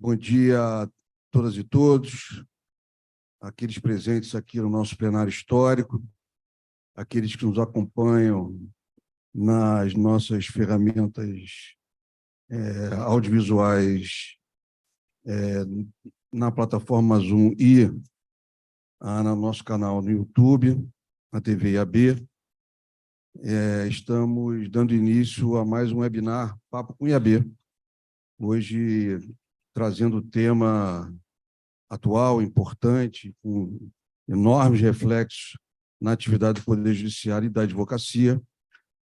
Bom dia a todas e todos, aqueles presentes aqui no nosso plenário histórico, aqueles que nos acompanham nas nossas ferramentas audiovisuais, na plataforma Zoom e no nosso canal no YouTube, na TV IAB. Estamos dando início a mais um webinar Papo com IAB, hoje trazendo o tema atual, importante, com enormes reflexos na atividade do Poder Judiciário e da advocacia,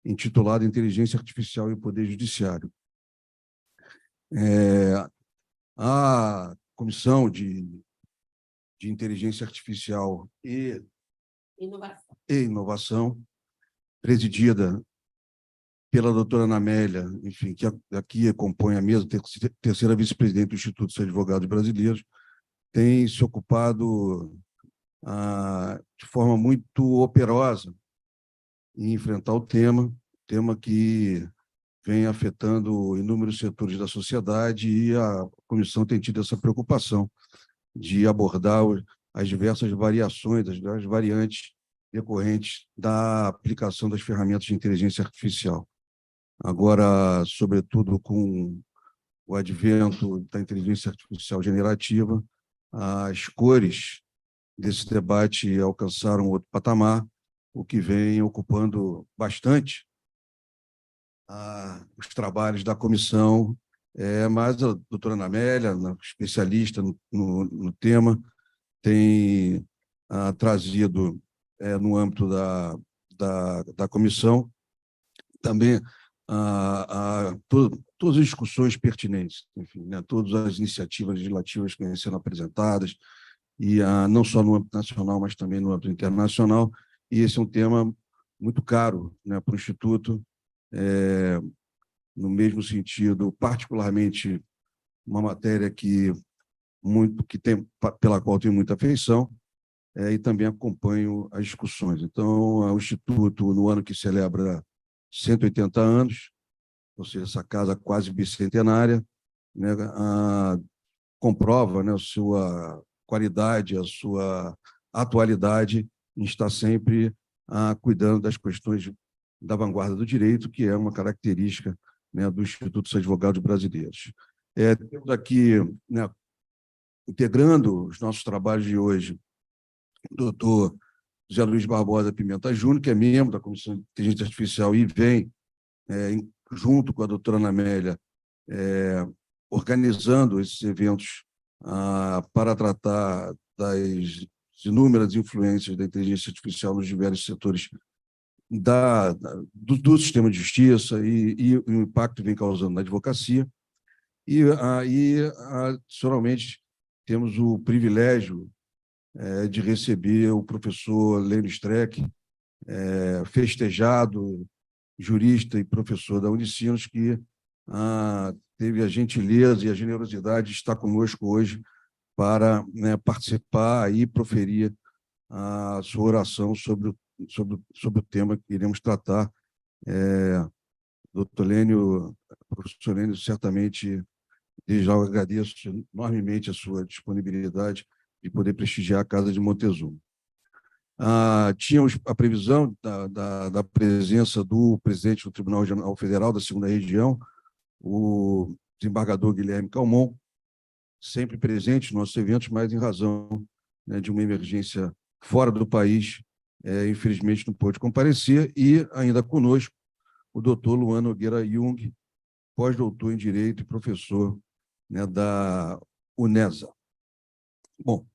intitulado Inteligência Artificial e o Poder Judiciário. A Comissão de Inteligência Artificial e Inovação, presidida pela doutora Ana Amélia, enfim, que aqui compõe a mesa, terceira vice-presidente do Instituto dos Advogados Brasileiros, tem se ocupado de forma muito operosa em enfrentar o tema que vem afetando inúmeros setores da sociedade, e a comissão tem tido essa preocupação de abordar as diversas variações, as variantes decorrentes da aplicação das ferramentas de inteligência artificial. Agora, sobretudo com o advento da inteligência artificial generativa, as cores desse debate alcançaram outro patamar, o que vem ocupando bastante os trabalhos da comissão, mas a doutora Ana Amélia, especialista no tema, tem trazido, no âmbito da comissão, também todas as discussões pertinentes, enfim, né, todas as iniciativas legislativas que vêm sendo apresentadas, e não só no âmbito nacional, mas também no âmbito internacional, e esse é um tema muito caro, né, para o Instituto, no mesmo sentido, particularmente uma matéria pela qual tenho muita afeição, e também acompanho as discussões. Então, o Instituto, no ano que celebra 180 anos, ou seja, essa casa quase bicentenária, né, comprova, né, a sua qualidade, a sua atualidade em estar sempre cuidando das questões da vanguarda do direito, que é uma característica, né, do Instituto dos Advogados Brasileiros. Temos aqui, né, integrando os nossos trabalhos de hoje, o doutor José Luiz Barbosa Pimenta Júnior, que é membro da Comissão de Inteligência Artificial e vem, junto com a doutora Ana Amélia, organizando esses eventos para tratar das inúmeras influências da inteligência artificial nos diversos setores do sistema de justiça e o impacto que vem causando na advocacia. E, adicionalmente, temos o privilégio de receber o professor Lênio Streck, festejado, jurista e professor da Unicinos, que teve a gentileza e a generosidade de estar conosco hoje para, né, participar e proferir a sua oração sobre o tema que iremos tratar. Doutor Lênio, professor Lênio, certamente, desde já eu agradeço enormemente a sua disponibilidade de poder prestigiar a Casa de Montezuma. Tínhamos a previsão da presença do presidente do Tribunal Regional Federal da 2ª Região, o desembargador Guilherme Calmon, sempre presente nos nossos eventos, mas em razão, né, de uma emergência fora do país, infelizmente não pôde comparecer, e ainda conosco o doutor Luan Nogueira Jung, pós-doutor em Direito e professor, né, da UNESA. Bom,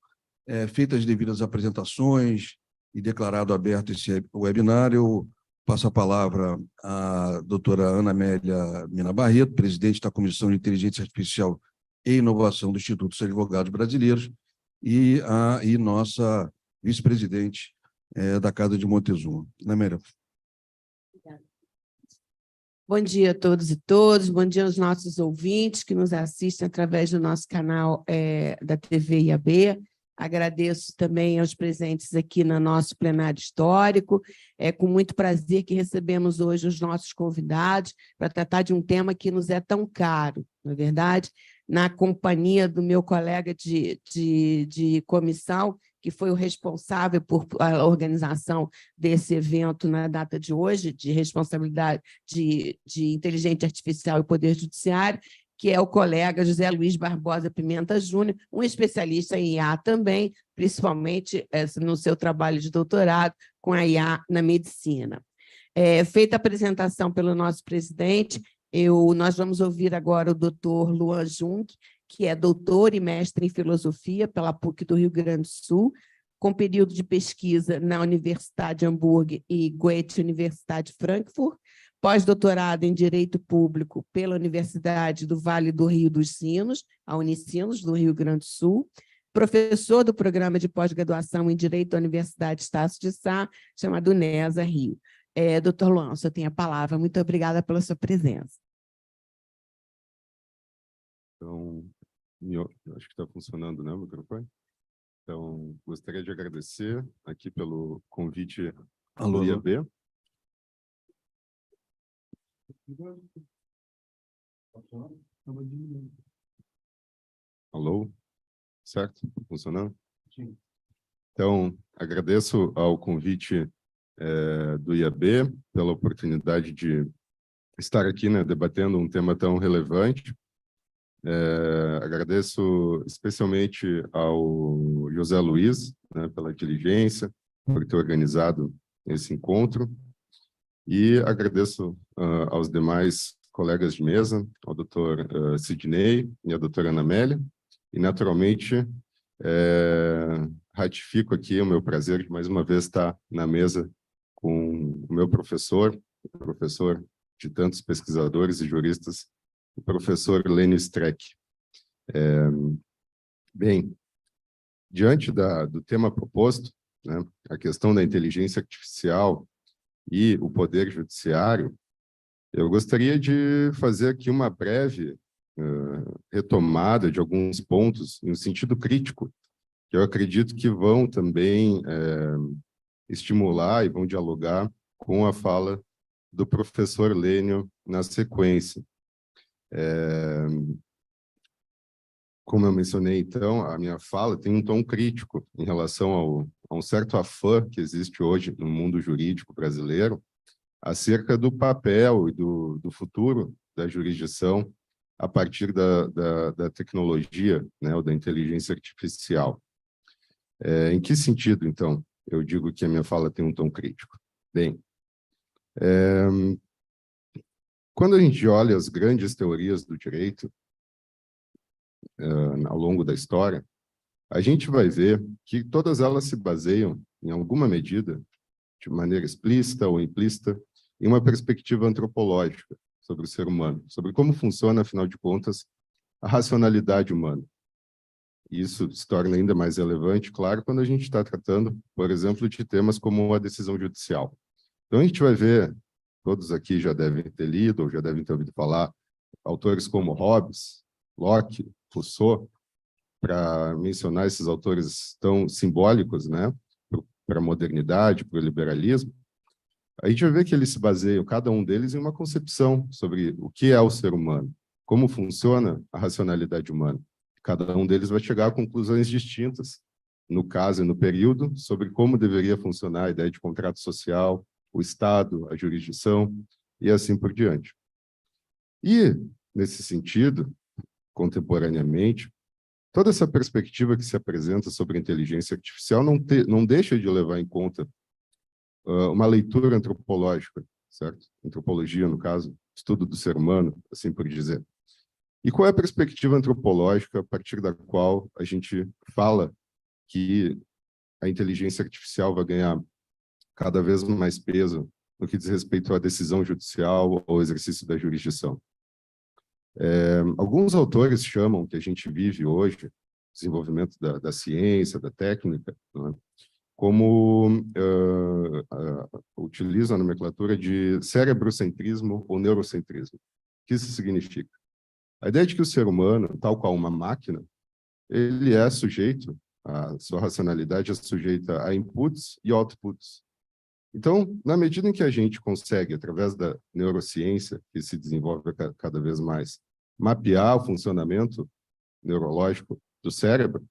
feitas as devidas apresentações e declarado aberto esse webinar, eu passo a palavra à doutora Ana Amélia Mina Barreto, presidente da Comissão de Inteligência Artificial e Inovação do Instituto dos Advogados Brasileiros, e nossa vice-presidente da Casa de Montezuma. Ana Amélia. Bom dia a todos e todas, bom dia aos nossos ouvintes que nos assistem através do nosso canal da TV IAB. Agradeço também aos presentes aqui no nosso plenário histórico. É com muito prazer que recebemos hoje os nossos convidados para tratar de um tema que nos é tão caro, não é verdade? na companhia do meu colega de comissão, que foi o responsável por a organização desse evento na data de hoje, de responsabilidade de inteligência artificial e poder judiciário, que é o colega José Luiz Barbosa Pimenta Júnior, um especialista em IA também, principalmente no seu trabalho de doutorado com a IA na medicina. Feita a apresentação pelo nosso presidente, nós vamos ouvir agora o doutor Luan Jung, que é doutor e mestre em filosofia pela PUC do Rio Grande do Sul, com período de pesquisa na Universidade de Hamburgo e Goethe Universidade de Frankfurt, pós-doutorado em Direito Público pela Universidade do Vale do Rio dos Sinos, a Unicinos, do Rio Grande do Sul, professor do programa de pós-graduação em Direito da Universidade Estácio de Sá, chamado UNESA Rio. Doutor Luan, o senhor tem a palavra. Muito obrigada pela sua presença. Então, acho que está funcionando, né, o microfone? Então, gostaria de agradecer aqui pelo convite do IAB. Alô? Certo? Funcionando? Sim. Então, agradeço ao convite do IAB pela oportunidade de estar aqui, né, debatendo um tema tão relevante. Agradeço especialmente ao José Luiz, né, pela diligência, por ter organizado esse encontro, e agradeço aos demais colegas de mesa, ao doutor Sidney e à doutora Ana Amélia, e naturalmente ratifico aqui o meu prazer de mais uma vez estar na mesa com o meu professor de tantos pesquisadores e juristas, o professor Lênio Streck. Bem, diante do tema proposto, né, a questão da inteligência artificial e o poder judiciário, eu gostaria de fazer aqui uma breve retomada de alguns pontos no sentido crítico, que eu acredito que vão também estimular e vão dialogar com a fala do professor Lênio na sequência. Como eu mencionei, então, a minha fala tem um tom crítico em relação a um certo afã que existe hoje no mundo jurídico brasileiro acerca do papel e do futuro da jurisdição a partir da tecnologia, né, ou da inteligência artificial. Em que sentido, então, eu digo que a minha fala tem um tom crítico? Bem, quando a gente olha as grandes teorias do direito, ao longo da história, a gente vai ver que todas elas se baseiam, em alguma medida, de maneira explícita ou implícita, em uma perspectiva antropológica sobre o ser humano, sobre como funciona, afinal de contas, a racionalidade humana. E isso se torna ainda mais relevante, claro, quando a gente está tratando, por exemplo, de temas como a decisão judicial. Então, a gente vai ver, todos aqui já devem ter lido ou já devem ter ouvido falar, autores como Hobbes, Locke, Rousseau, para mencionar esses autores tão simbólicos, né, para a modernidade, para o liberalismo. A gente vai ver que eles se baseiam, cada um deles, em uma concepção sobre o que é o ser humano, como funciona a racionalidade humana. Cada um deles vai chegar a conclusões distintas, no caso e no período, sobre como deveria funcionar a ideia de contrato social, o Estado, a jurisdição, e assim por diante. E, nesse sentido, contemporaneamente, toda essa perspectiva que se apresenta sobre a inteligência artificial não deixa de levar em conta uma leitura antropológica, certo? Antropologia, no caso, estudo do ser humano, assim por dizer. E qual é a perspectiva antropológica a partir da qual a gente fala que a inteligência artificial vai ganhar cada vez mais peso no que diz respeito à decisão judicial ou ao exercício da jurisdição? Alguns autores chamam que a gente vive hoje, desenvolvimento da ciência, da técnica, né, como utilizam a nomenclatura de cérebrocentrismo ou neurocentrismo. O que isso significa? A ideia de que o ser humano, tal qual uma máquina, ele é sujeito, a sua racionalidade é sujeita a inputs e outputs. Então, na medida em que a gente consegue, através da neurociência, que se desenvolve cada vez mais, mapear o funcionamento neurológico do cérebro,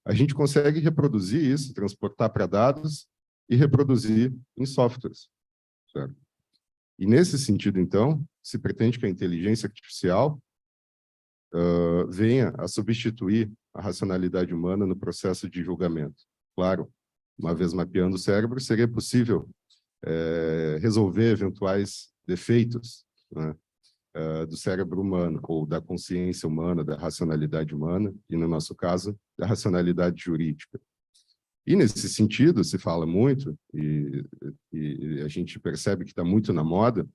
a gente consegue reproduzir isso, transportar para dados e reproduzir em softwares, certo? E nesse sentido, então, se pretende que a inteligência artificial venha a substituir a racionalidade humana no processo de julgamento. Claro, uma vez mapeando o cérebro, seria possível resolver eventuais defeitos, né, do cérebro humano, ou da consciência humana, da racionalidade humana, e, no nosso caso, da racionalidade jurídica. E, nesse sentido, se fala muito, e a gente percebe que está muito na moda,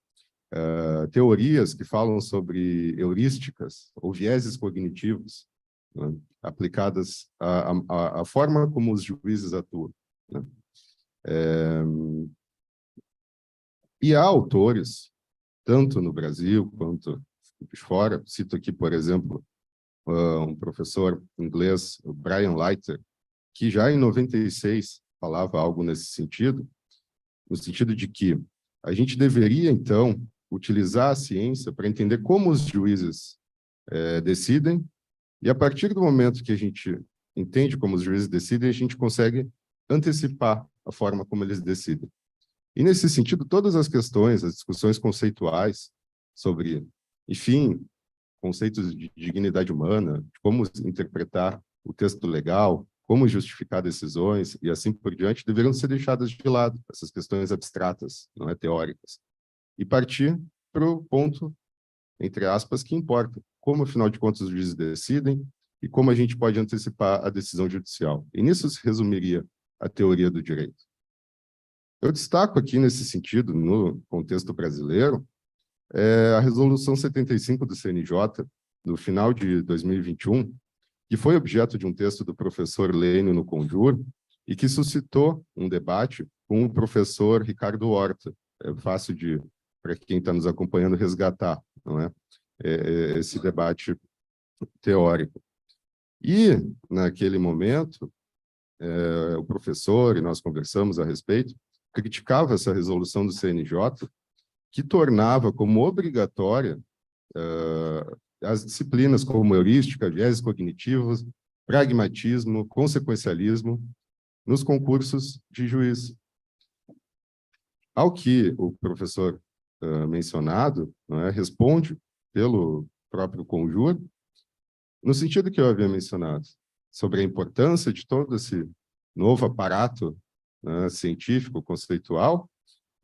teorias que falam sobre heurísticas ou vieses cognitivos, né, aplicadas à forma como os juízes atuam, né? E há autores, tanto no Brasil quanto fora, cito aqui, por exemplo, um professor inglês, o Brian Leiter, que já em 96 falava algo nesse sentido, no sentido de que a gente deveria, então, utilizar a ciência para entender como os juízes decidem, e a partir do momento que a gente entende como os juízes decidem, a gente consegue antecipar a forma como eles decidem. E, nesse sentido, todas as questões, as discussões conceituais sobre, enfim, conceitos de dignidade humana, de como interpretar o texto legal, como justificar decisões e assim por diante, deveriam ser deixadas de lado, essas questões abstratas, não é teóricas, e partir para o ponto, entre aspas, que importa, como, afinal de contas, os juízes decidem e como a gente pode antecipar a decisão judicial. E nisso se resumiria a teoria do direito. Eu destaco aqui, nesse sentido, no contexto brasileiro, a Resolução 75 do CNJ, no final de 2021, que foi objeto de um texto do professor Lênio no Conjur, e que suscitou um debate com o professor Ricardo Horta. É fácil de, para quem está nos acompanhando, resgatar, não é? Esse debate teórico. E, naquele momento, o professor, e nós conversamos a respeito, criticava essa resolução do CNJ, que tornava como obrigatória as disciplinas como heurística, vieses cognitivos, pragmatismo, consequencialismo, nos concursos de juiz. Ao que o professor mencionado, não é, responde pelo próprio Conjur, no sentido que eu havia mencionado, sobre a importância de todo esse novo aparato, né, científico, conceitual,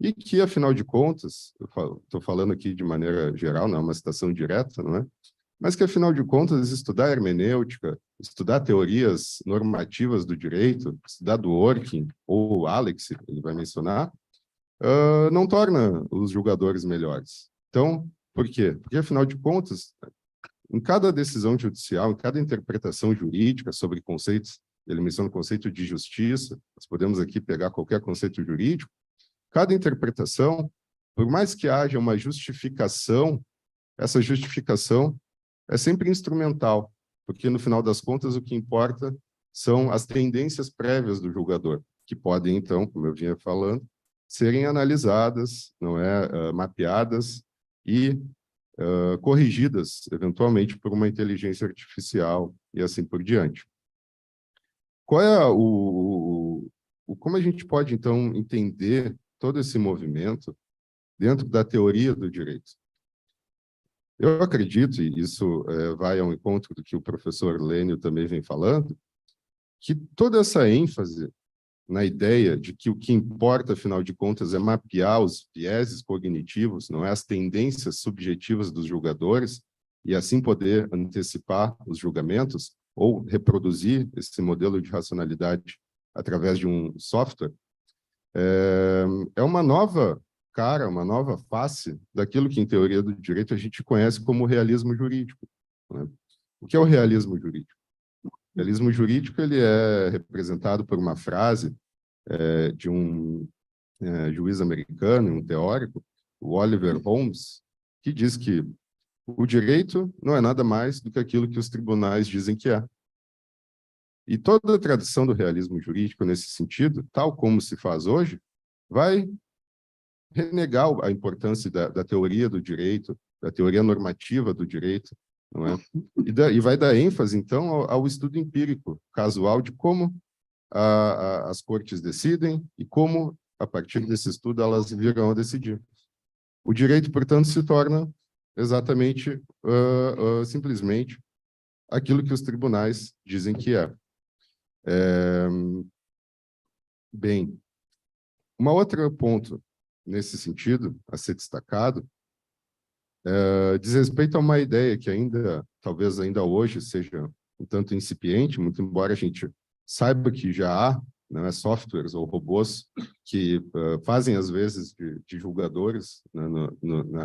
e que, afinal de contas, estou falando aqui de maneira geral, não é uma citação direta, não é? Mas que, afinal de contas, estudar hermenêutica, estudar teorias normativas do direito, estudar Dworkin ou Alex, ele vai mencionar, não torna os julgadores melhores. Então, por quê? Porque, afinal de contas, em cada decisão judicial, em cada interpretação jurídica sobre conceitos, ele menciona o conceito de justiça, nós podemos aqui pegar qualquer conceito jurídico, cada interpretação, por mais que haja uma justificação, essa justificação é sempre instrumental, porque, no final das contas, o que importa são as tendências prévias do julgador, que podem, então, como eu vinha falando, serem analisadas, não é, mapeadas e corrigidas, eventualmente, por uma inteligência artificial e assim por diante. Qual é como a gente pode, então, entender todo esse movimento dentro da teoria do direito? Eu acredito, e isso vai ao encontro do que o professor Lênio também vem falando, que toda essa ênfase na ideia de que o que importa, afinal de contas, é mapear os vieses cognitivos, não é, as tendências subjetivas dos julgadores, e assim poder antecipar os julgamentos, ou reproduzir esse modelo de racionalidade através de um software, é uma nova cara, uma nova face daquilo que, em teoria do direito, a gente conhece como realismo jurídico, né? O que é o realismo jurídico? O realismo jurídico ele é representado por uma frase de um juiz americano, um teórico, o Oliver Holmes, que diz que o direito não é nada mais do que aquilo que os tribunais dizem que é. E toda a tradição do realismo jurídico, nesse sentido, tal como se faz hoje, vai renegar a importância da teoria do direito, da teoria normativa do direito, não é? E vai dar ênfase, então, ao estudo empírico, casual, de como as cortes decidem e como, a partir desse estudo, elas virão a decidir. O direito, portanto, se torna exatamente, simplesmente, aquilo que os tribunais dizem que é. Bem, um outro ponto nesse sentido, a ser destacado, diz respeito a uma ideia que ainda, talvez ainda hoje, seja um tanto incipiente, muito embora a gente saiba que já há, né, softwares ou robôs que fazem, às vezes, de julgadores, né,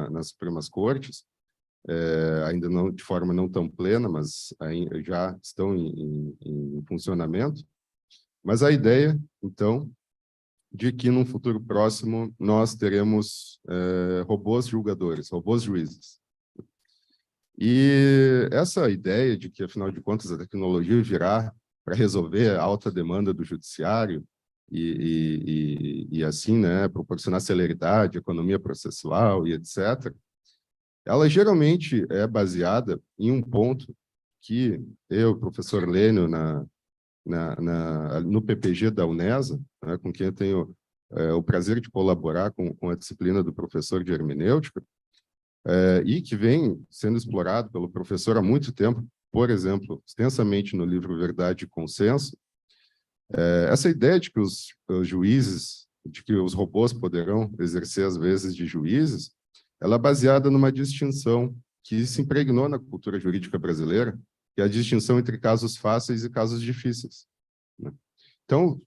nas Supremas Cortes, ainda não de forma não tão plena, mas já estão em funcionamento. Mas a ideia, então, de que, num futuro próximo, nós teremos robôs julgadores, robôs juízes. E essa ideia de que, afinal de contas, a tecnologia virá para resolver a alta demanda do judiciário e assim, né, proporcionar celeridade, economia processual e etc., ela geralmente é baseada em um ponto que eu, professor Lênio, no PPG da UNESA, né, com quem eu tenho o prazer de colaborar com a disciplina do professor de hermenêutica, e que vem sendo explorado pelo professor há muito tempo, por exemplo, extensamente no livro Verdade e Consenso, essa ideia de que os juízes, de que os robôs poderão exercer às vezes de juízes, ela é baseada numa distinção que se impregnou na cultura jurídica brasileira, que é a distinção entre casos fáceis e casos difíceis, né? Então,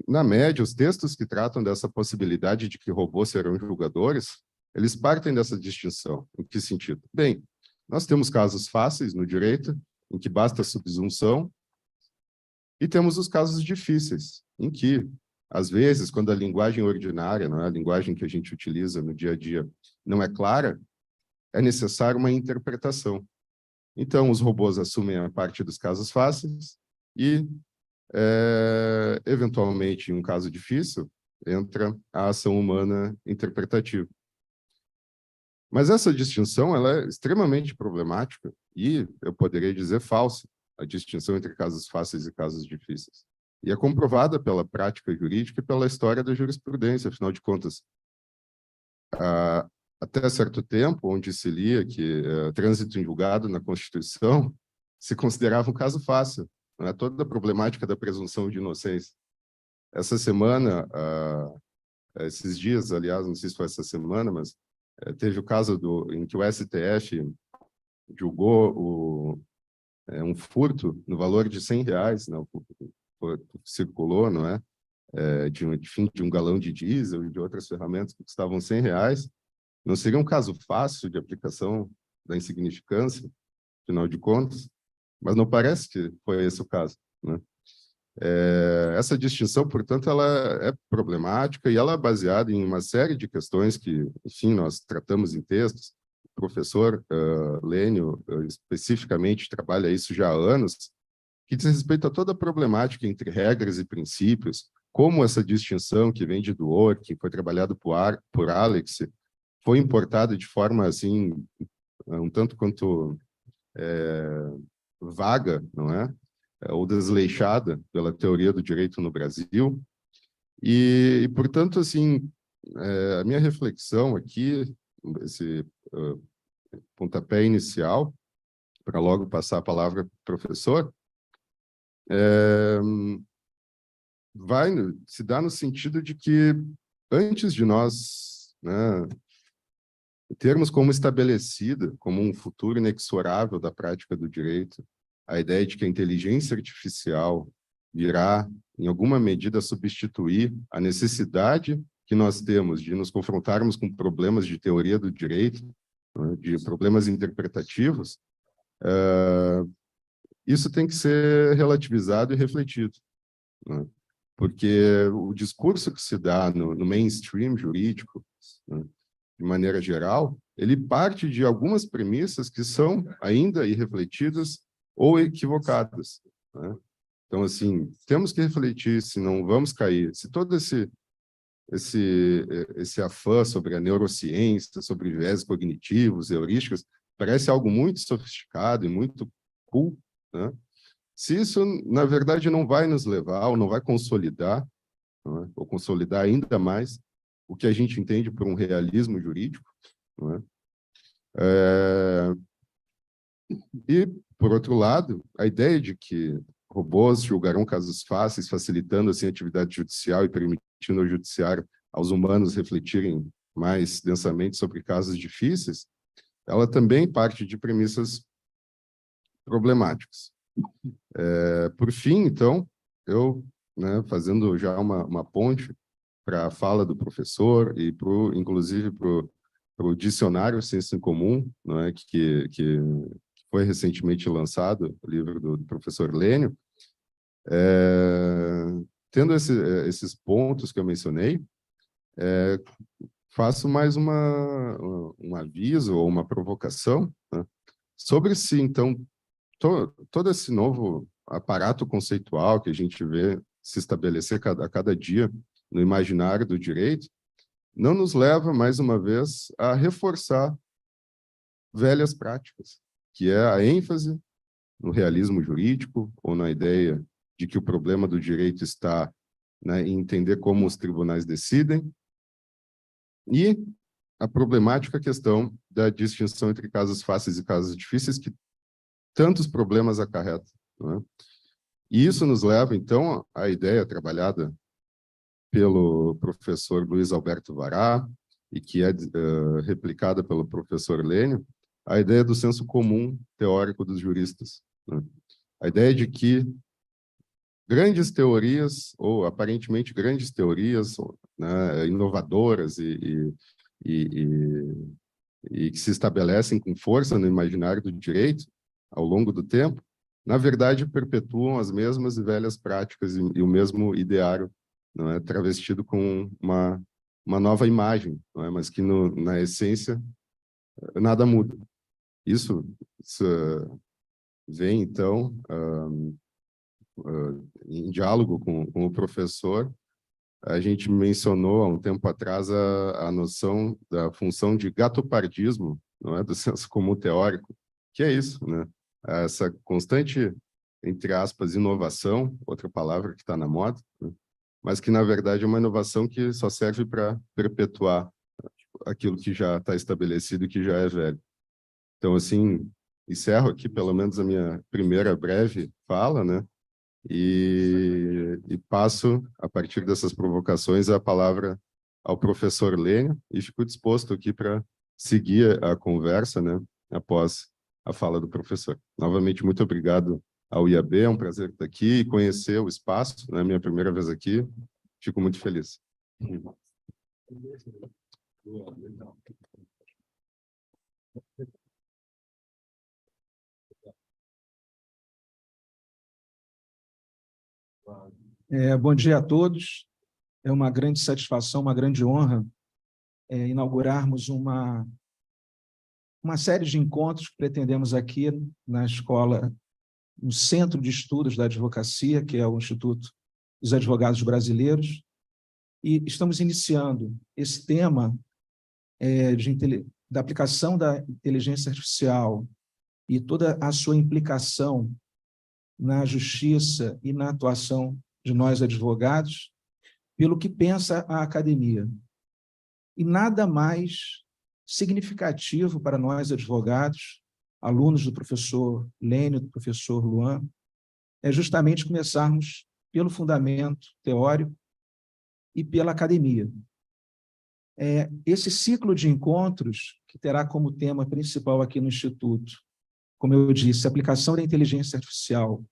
na média, os textos que tratam dessa possibilidade de que robôs serão julgadores, eles partem dessa distinção. Em que sentido? Bem, nós temos casos fáceis no direito, em que basta a subsunção, e temos os casos difíceis, em que, às vezes, quando a linguagem ordinária, não é a linguagem que a gente utiliza no dia a dia, não é clara, é necessária uma interpretação. Então, os robôs assumem a parte dos casos fáceis e, eventualmente, em um caso difícil, entra a ação humana interpretativa. Mas essa distinção ela é extremamente problemática e, eu poderia dizer, falsa, a distinção entre casos fáceis e casos difíceis. E é comprovada pela prática jurídica e pela história da jurisprudência, afinal de contas. Até certo tempo, onde se lia que trânsito em julgado na Constituição se considerava um caso fácil, não é? Toda a problemática da presunção de inocência. Essa semana, esses dias, aliás, não sei se foi essa semana, mas teve o caso em que o STF julgou um furto no valor de R$100, né? Circulou, não é? De um galão de diesel e de outras ferramentas que custavam R$100. Não seria um caso fácil de aplicação da insignificância, afinal de contas? Mas não parece que foi esse o caso, né? Essa distinção, portanto, ela é problemática e ela é baseada em uma série de questões que, enfim, nós tratamos em textos. O professor Lênio, especificamente, trabalha isso já há anos, que diz respeito a toda a problemática entre regras e princípios, como essa distinção que vem de Dworkin, que foi trabalhado por Alex, foi importada de forma, assim, um tanto quanto vaga, não é? Ou desleixada pela teoria do direito no Brasil. E portanto, assim, a minha reflexão aqui, esse pontapé inicial, para logo passar a palavra para o professor, vai se dar no sentido de que, antes de nós, né, termos como estabelecida, como um futuro inexorável da prática do direito, a ideia de que a inteligência artificial virá, em alguma medida, substituir a necessidade que nós temos de nos confrontarmos com problemas de teoria do direito, né, de problemas interpretativos, isso tem que ser relativizado e refletido, né? Porque o discurso que se dá no mainstream jurídico, né, de maneira geral, ele parte de algumas premissas que são ainda irrefletidas ou equivocadas, né? Então, assim, temos que refletir se não vamos cair, se todo esse afã sobre a neurociência, sobre viés cognitivos, heurísticas, parece algo muito sofisticado e muito cool, né? Se isso, na verdade, não vai nos levar ou não vai consolidar, não é? Ou consolidar ainda mais o que a gente entende por um realismo jurídico, não é? E, por outro lado, a ideia de que robôs julgarão casos fáceis, facilitando assim a atividade judicial e permitindo ao judiciário, aos humanos refletirem mais densamente sobre casos difíceis, ela também parte de premissas problemáticas. Por fim, então, eu, né, fazendo já uma ponte para a fala do professor e, inclusive, para o dicionário Senso em Comum, não é, que foi recentemente lançado, o livro do professor Lênio, tendo esses pontos que eu mencionei, faço mais um aviso ou uma provocação, né, sobre se, então, todo esse novo aparato conceitual que a gente vê se estabelecer a cada dia no imaginário do direito, não nos leva, mais uma vez, a reforçar velhas práticas, que é a ênfase no realismo jurídico ou na ideia de que o problema do direito está, né, em entender como os tribunais decidem, e a problemática questão da distinção entre casos fáceis e casos difíceis, que tantos problemas acarretam, não é? E isso nos leva, então, à ideia trabalhada pelo professor Luiz Alberto Vará, e que é replicada pelo professor Lênio, a ideia do senso comum teórico dos juristas, né? A ideia de que grandes teorias, ou aparentemente grandes teorias, né, inovadoras e que se estabelecem com força no imaginário do direito ao longo do tempo, na verdade perpetuam as mesmas e velhas práticas e o mesmo ideário, não é, travestido com uma nova imagem, não é, mas que na essência nada muda. Isso vem então em diálogo com o professor. A gente mencionou há um tempo atrás a noção da função de gatopardismo, não é, do senso comum teórico, que é isso, né? Essa constante, entre aspas, inovação, outra palavra que está na moda, né? Mas que, na verdade, é uma inovação que só serve para perpetuar aquilo que já está estabelecido e que já é velho. Então, assim, encerro aqui, pelo menos, a minha primeira breve fala, né? E passo, a partir dessas provocações, a palavra ao professor Lênio, e fico disposto aqui para seguir a conversa, né, após a fala do professor. Novamente, muito obrigado ao IAB, é um prazer estar aqui e conhecer o espaço, né, minha primeira vez aqui, fico muito feliz. Bom dia a todos. É uma grande satisfação, uma grande honra inaugurarmos uma série de encontros que pretendemos aqui na escola, no Centro de Estudos da Advocacia, que é o Instituto dos Advogados Brasileiros, e estamos iniciando esse tema da aplicação da inteligência artificial e toda a sua implicação na justiça e na atuação de nós advogados, pelo que pensa a academia. E nada mais significativo para nós advogados, alunos do professor Lênio, do professor Luan, é justamente começarmos pelo fundamento teórico e pela academia. Esse ciclo de encontros, que terá como tema principal aqui no Instituto, como eu disse, a aplicação da inteligência artificial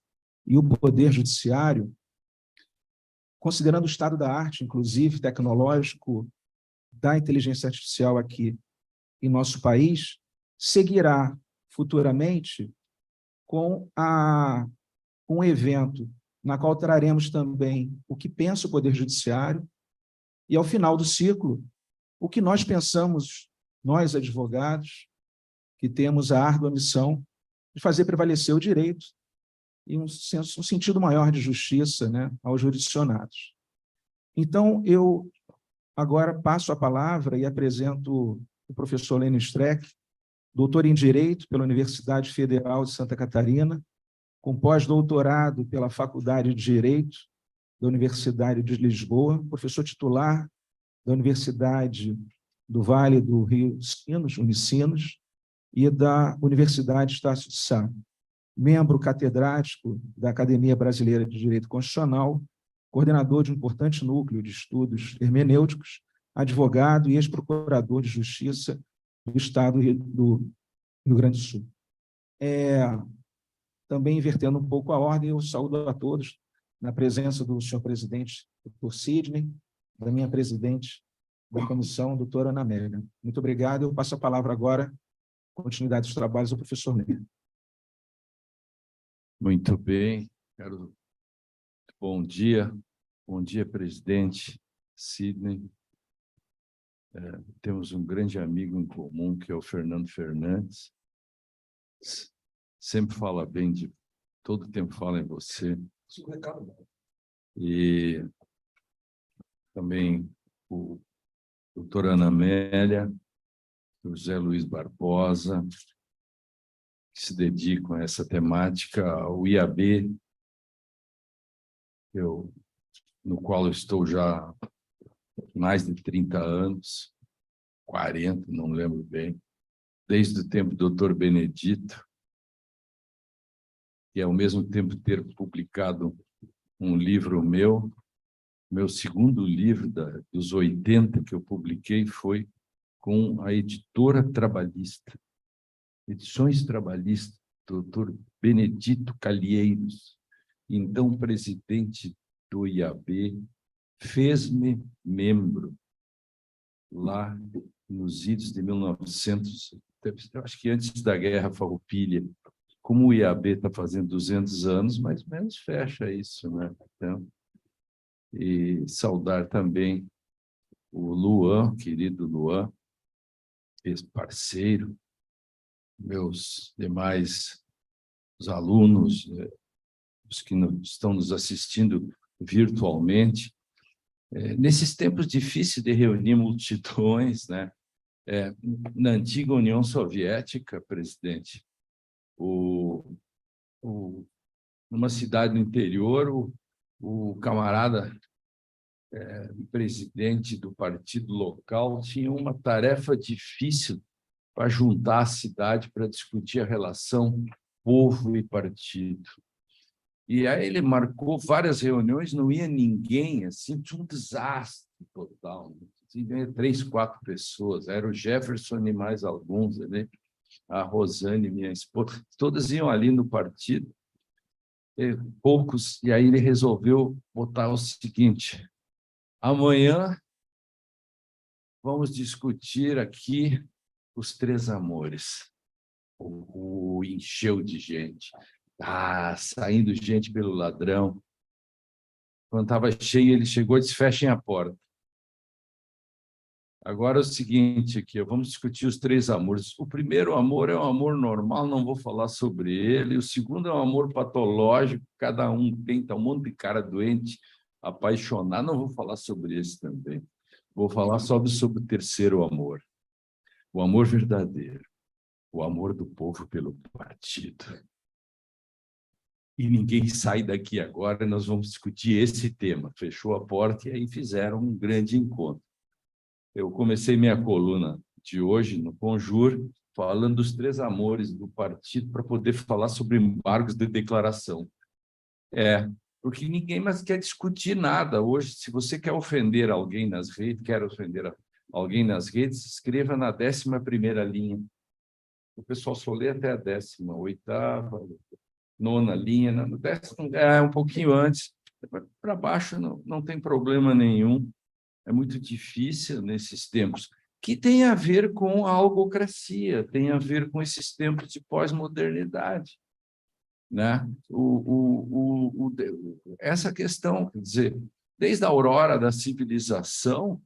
e o poder judiciário, considerando o estado da arte, inclusive tecnológico, da inteligência artificial aqui em nosso país, seguirá futuramente com um evento na qual traremos também o que pensa o Poder Judiciário e, ao final do ciclo, o que nós pensamos, nós advogados, que temos a árdua missão de fazer prevalecer o direito e um sentido maior de justiça, né, aos jurisdicionados. Então, eu agora passo a palavra e apresento o professor Lênio Streck, doutor em Direito pela Universidade Federal de Santa Catarina, com pós-doutorado pela Faculdade de Direito da Universidade de Lisboa, professor titular da Universidade do Vale do Rio Sinos, Unicinos, e da Universidade Estácio de Sá, membro catedrático da Academia Brasileira de Direito Constitucional, coordenador de um importante núcleo de estudos hermenêuticos, advogado e ex-procurador de Justiça do Estado do Rio Grande do Sul. Também invertendo um pouco a ordem, eu saúdo a todos, na presença do senhor presidente, doutor Sidney, da minha presidente da comissão, doutora Ana Amélia. Muito obrigado. Eu passo a palavra agora, continuidade dos trabalhos, ao professor Lê. Muito bem, bom dia, presidente Sidney. Temos um grande amigo em comum, que é o Fernando Fernandes. Sempre fala bem de, todo tempo fala em você. E também o doutor Ana Amélia, o José Luiz Barbosa, que se dedicam a essa temática, ao IAB, no qual eu estou já há mais de 30 anos, 40, não lembro bem, desde o tempo do doutor Benedito, e ao mesmo tempo ter publicado um livro meu segundo livro dos 80 que eu publiquei foi com a editora trabalhista, Edições Trabalhistas, doutor Benedito Calheiros, então presidente do IAB, fez-me membro lá nos idos de 1900, acho que antes da Guerra Farroupilha. Como o IAB está fazendo 200 anos, mais ou menos fecha isso, né? Então, e saudar também o Luan, querido Luan, ex-parceiro, meus demais os alunos, os que estão nos assistindo virtualmente. Nesses tempos difíceis de reunir multidões, né? Na antiga União Soviética, presidente, numa cidade no interior, o camarada presidente do partido local tinha uma tarefa difícil para juntar a cidade para discutir a relação povo e partido. E aí ele marcou várias reuniões, não ia ninguém, assim, tinha um desastre total. Tinha 3, 4 pessoas, era o Jefferson e mais alguns, né? A Rosane, minha esposa, todas iam ali no partido, poucos, e aí ele resolveu botar o seguinte: amanhã vamos discutir aqui os 3 amores. Encheu de gente. Saindo gente pelo ladrão. Quando estava cheio, ele chegou e disse: fechem a porta. Agora é o seguinte aqui, vamos discutir os 3 amores. O primeiro amor é um amor normal, não vou falar sobre ele. O segundo é um amor patológico, cada um tem, tá um monte de cara doente, apaixonado, não vou falar sobre esse também. Vou falar sobre o terceiro amor. O amor verdadeiro, o amor do povo pelo partido. E ninguém sai daqui agora, nós vamos discutir esse tema. Fechou a porta e aí fizeram um grande encontro. Eu comecei minha coluna de hoje no Conjur, falando dos 3 amores do partido, para poder falar sobre embargos de declaração. Porque ninguém mais quer discutir nada. Hoje, se você quer ofender alguém nas redes, escreva na 11ª linha. O pessoal só lê até a 18ª, 9ª linha, na 10ª, um pouquinho antes. Para baixo não tem problema nenhum. É muito difícil nesses tempos, que tem a ver com a algocracia, tem a ver com esses tempos de pós-modernidade, né? Essa questão, quer dizer, desde a aurora da civilização,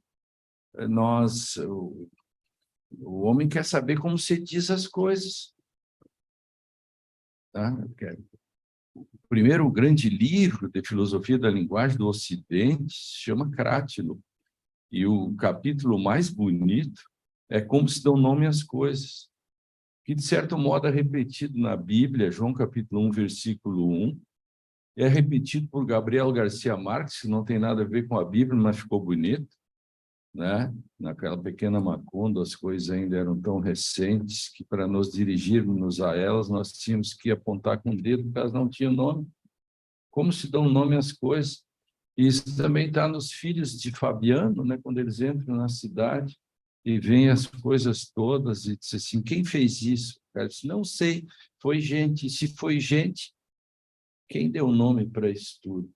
o homem quer saber como se diz as coisas. Tá? O primeiro grande livro de filosofia da linguagem do Ocidente se chama Crátilo. E o capítulo mais bonito é como se dão nome às coisas. que, de certo modo, é repetido na Bíblia, João capítulo 1, versículo 1, é repetido por Gabriel Garcia Marques, que não tem nada a ver com a Bíblia, mas ficou bonito, né? Naquela pequena Macondo, as coisas ainda eram tão recentes que, para nos dirigirmos a elas, nós tínhamos que apontar com o dedo, porque elas não tinham nome. Como se dão nome às coisas? Isso também está nos filhos de Fabiano, né? Quando eles entram na cidade e veem as coisas todas e dizem assim, quem fez isso? O cara disse, não sei, foi gente. E se foi gente, quem deu nome para isso tudo?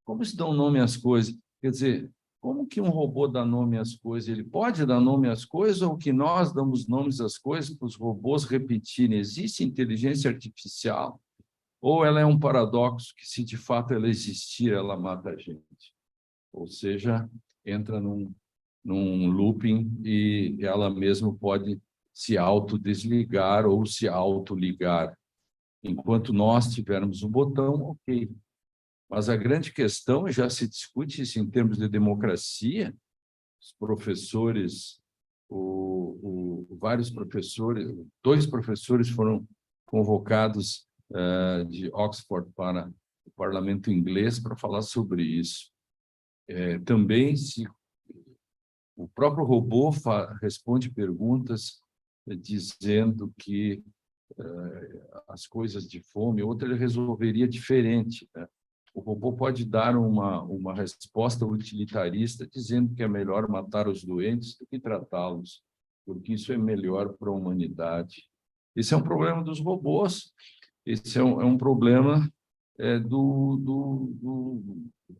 Como se dão nome às coisas? Quer dizer, como que um robô dá nome às coisas? Ele pode dar nome às coisas ou que nós damos nomes às coisas para os robôs repetirem? Existe inteligência artificial? Ou ela é um paradoxo que, se de fato ela existir, ela mata a gente? Ou seja, entra num looping e ela mesma pode se autodesligar ou se autoligar. Enquanto nós tivermos um botão, ok. Mas a grande questão, e já se discute isso em termos de democracia, os professores, vários professores, 2 professores foram convocados de Oxford para o parlamento inglês para falar sobre isso. Também, se o próprio robô responde perguntas dizendo que as coisas de fome, outra ele resolveria diferente, né? O robô pode dar uma resposta utilitarista dizendo que é melhor matar os doentes do que tratá-los, porque isso é melhor para a humanidade. Esse é um problema dos robôs, esse é um problema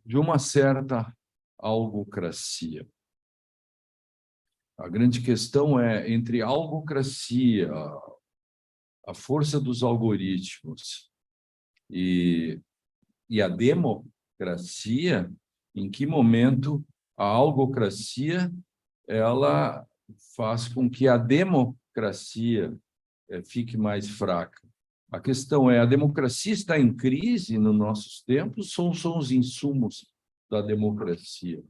de uma certa algocracia. A grande questão é entre a algocracia, a força dos algoritmos e a democracia, em que momento a algocracia ela faz com que a democracia fique mais fraca. A questão é, a democracia está em crise nos nossos tempos ou são os insumos da democracia?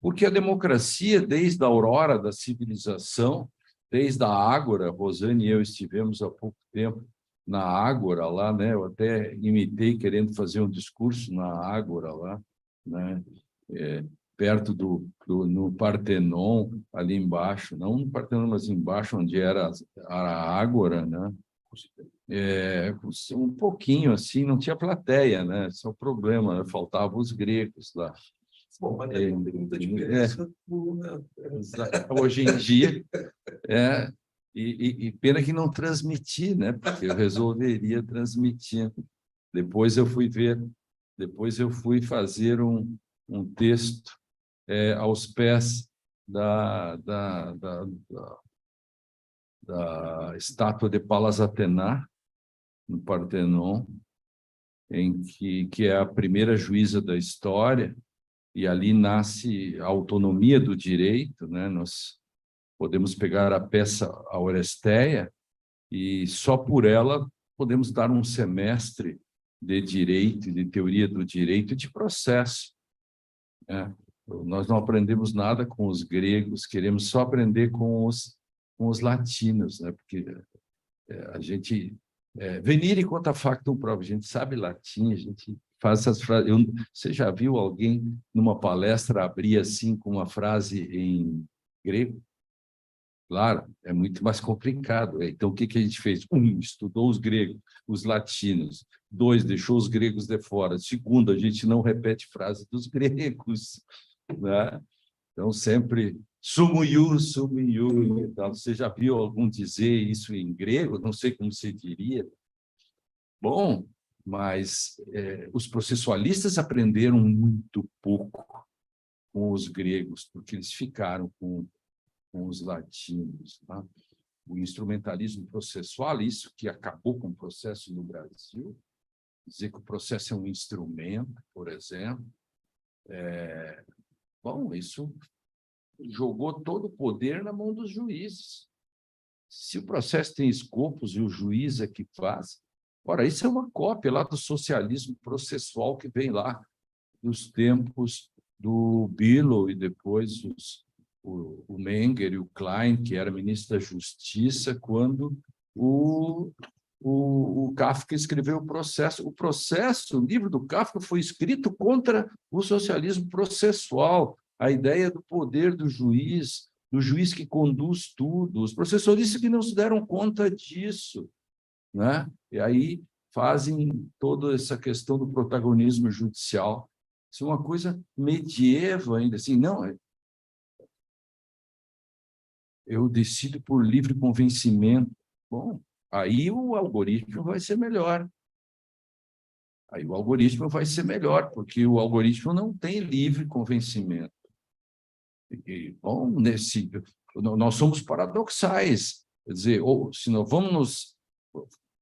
Porque a democracia, desde a aurora da civilização, desde a Ágora, Rosane e eu estivemos há pouco tempo na Ágora lá, né? Eu até imitei querendo fazer um discurso na Ágora lá, né? Perto no Partenon, ali embaixo, não no Partenon, mas embaixo, onde era a Ágora, né? Um pouquinho assim, não tinha plateia, né? Esse é o problema, né? Faltavam os gregos lá. Bom, mas não tem muita diferença. Hoje em dia, e pena que não transmiti, né? Porque eu resolveria transmitir. Depois eu fui fazer um texto aos pés da estátua de Palas Athéna, no Partenon, que é a primeira juíza da história, e ali nasce a autonomia do direito, né? Nós podemos pegar a peça Auresteia e só por ela podemos dar um semestre de direito, de teoria do direito e de processo, né? Nós não aprendemos nada com os gregos, queremos só aprender com os latinos, né? Porque a gente venire contra factum próprio, a gente sabe latim, a gente faz essas frases. Você já viu alguém numa palestra abrir assim com uma frase em grego? Claro, é muito mais complicado. Então, o que a gente fez? 1, estudou os gregos, os latinos. 2, deixou os gregos de fora. 2, a gente não repete frase dos gregos, né? Então, sempre sumo ius. Você já viu algum dizer isso em grego? Não sei como se diria. Bom, mas os processualistas aprenderam muito pouco com os gregos, porque eles ficaram com os latinos, tá? O instrumentalismo processual, isso que acabou com o processo no Brasil, dizer que o processo é um instrumento, por exemplo, bom, isso jogou todo o poder na mão dos juízes. Se o processo tem escopos e o juiz é que faz, ora, isso é uma cópia lá do socialismo processual que vem lá dos tempos do Billow e depois o Menger e o Klein, que era ministro da Justiça, quando o Kafka escreveu o Processo. O livro do Kafka foi escrito contra o socialismo processual, a ideia do poder do juiz que conduz tudo. Os processualistas que não se deram conta disso, né? E aí fazem toda essa questão do protagonismo judicial. Isso é uma coisa medieval ainda, assim, não. Eu decido por livre convencimento. Bom, aí o algoritmo vai ser melhor. Aí o algoritmo vai ser melhor, porque o algoritmo não tem livre convencimento. Bom, nós somos paradoxais. Quer dizer, ou, se nós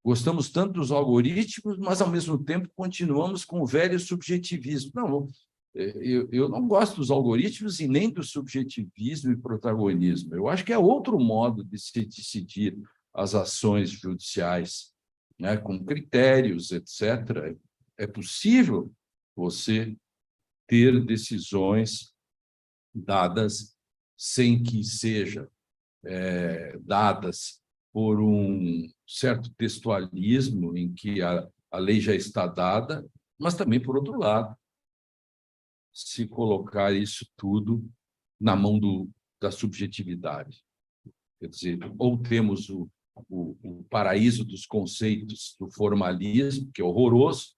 gostamos tanto dos algoritmos, mas, ao mesmo tempo, continuamos com o velho subjetivismo. Não, eu não gosto dos algoritmos e nem do subjetivismo e protagonismo. Eu acho que é outro modo de se decidir as ações judiciais, né, com critérios, etc. É possível você ter decisões dadas sem que sejam dadas por um certo textualismo em que a lei já está dada, mas também, por outro lado, se colocar isso tudo na mão da subjetividade. Quer dizer, ou temos o paraíso dos conceitos do formalismo, que é horroroso,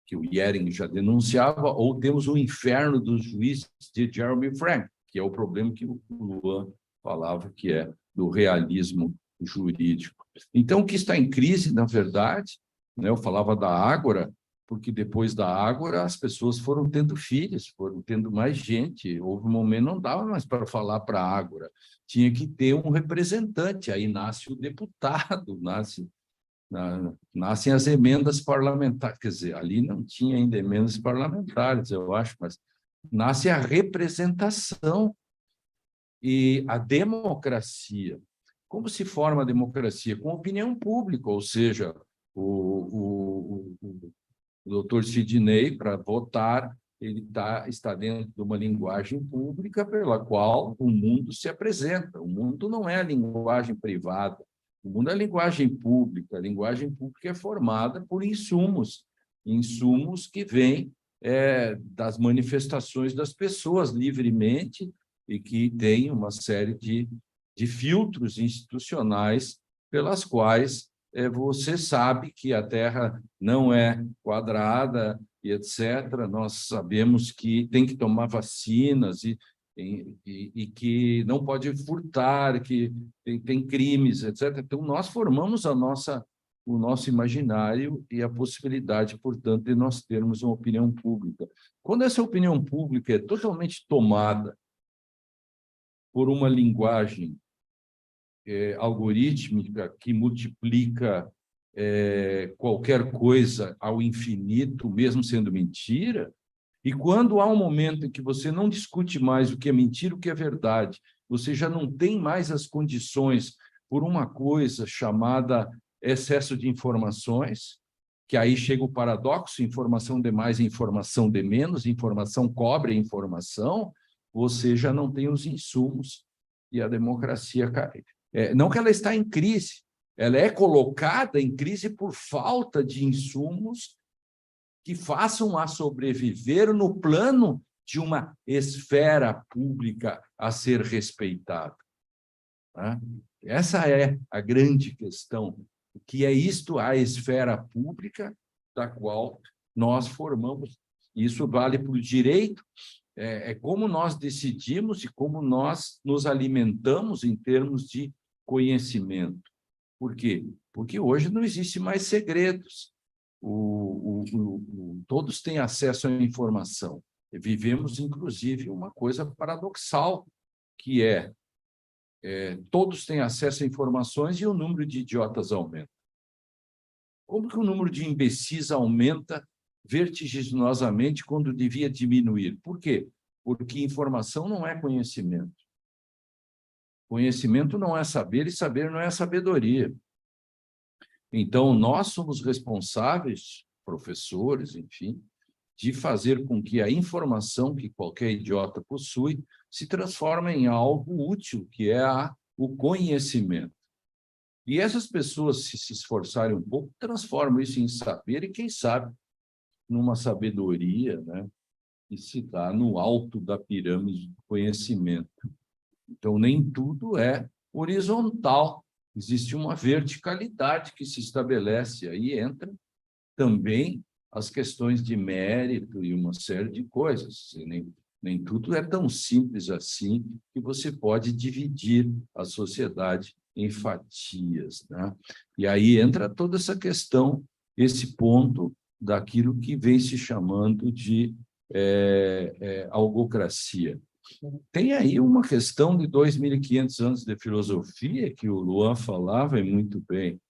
que o Yering já denunciava, ou temos o inferno dos juízes de Jeremy Frank, que é o problema que o Luan falava, que é do realismo jurídico. Então, o que está em crise, na verdade, né, eu falava da Ágora, porque depois da Ágora as pessoas foram tendo filhos, foram tendo mais gente. Houve um momento, não dava mais para falar para a Ágora, tinha que ter um representante, aí nasce o deputado, nascem as emendas parlamentares, quer dizer, ali não tinha ainda emendas parlamentares, eu acho, mas nasce a representação e a democracia. Como se forma a democracia? Com opinião pública, ou seja, o doutor Sidney, para votar, ele está dentro de uma linguagem pública pela qual o mundo se apresenta. O mundo não é a linguagem privada, o mundo é a linguagem pública. A linguagem pública é formada por insumos que vêm das manifestações das pessoas livremente e que têm uma série de filtros institucionais pelas quais você sabe que a Terra não é quadrada e etc. Nós sabemos que tem que tomar vacinas e que não pode furtar, que tem crimes, etc. Então, nós formamos o nosso imaginário e a possibilidade, portanto, de nós termos uma opinião pública. Quando essa opinião pública é totalmente tomada por uma linguagem algorítmica que multiplica qualquer coisa ao infinito, mesmo sendo mentira, e quando há um momento em que você não discute mais o que é mentira, o que é verdade, você já não tem mais as condições por uma coisa chamada excesso de informações, que aí chega o paradoxo: informação de mais, informação de menos, informação cobre informação, você já não tem os insumos e a democracia cai. Não que ela está em crise, ela é colocada em crise por falta de insumos que façam a sobreviver no plano de uma esfera pública a ser respeitada. Tá? Essa é a grande questão, o que é isto, a esfera pública da qual nós formamos. Isso vale para o direito, como nós decidimos e como nós nos alimentamos em termos de conhecimento. Por quê? Porque hoje não existe mais segredos. Todos têm acesso à informação. Vivemos, inclusive, uma coisa paradoxal, que todos têm acesso a informações e o número de idiotas aumenta. Como que o número de imbecis aumenta vertiginosamente quando devia diminuir? Por quê? Porque informação não é conhecimento. Conhecimento não é saber e saber não é sabedoria. Então, nós somos responsáveis, professores, enfim, de fazer com que a informação que qualquer idiota possui se transforme em algo útil, que é o conhecimento. E essas pessoas, se esforçarem um pouco, transformam isso em saber e, quem sabe, numa sabedoria, né, que se dá no alto da pirâmide do conhecimento. Então, nem tudo é horizontal. Existe uma verticalidade que se estabelece. Aí entra também as questões de mérito e uma série de coisas. Nem tudo é tão simples assim que você pode dividir a sociedade em fatias, né? E aí entra toda essa questão, esse ponto daquilo que vem se chamando de algocracia. Tem aí uma questão de 2.500 anos de filosofia que o Luan falava e muito bem.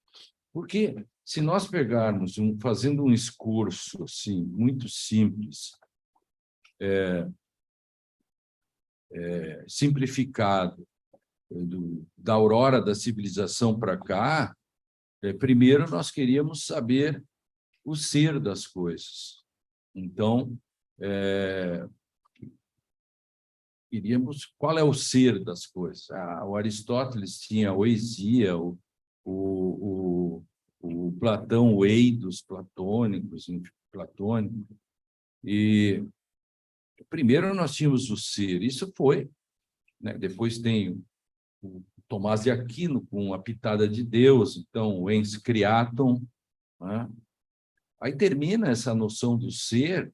Porque se nós pegarmos, fazendo um discurso assim, muito simples, simplificado, da aurora da civilização para cá, primeiro nós queríamos saber o ser das coisas. Então, queríamos qual é o ser das coisas. O Aristóteles tinha a oesia, o Platão, o eidos platônicos, platônico. E primeiro nós tínhamos o ser, isso foi, né? Depois tem o Tomás de Aquino com a pitada de Deus, então o ens creatum, né? Aí termina essa noção do ser,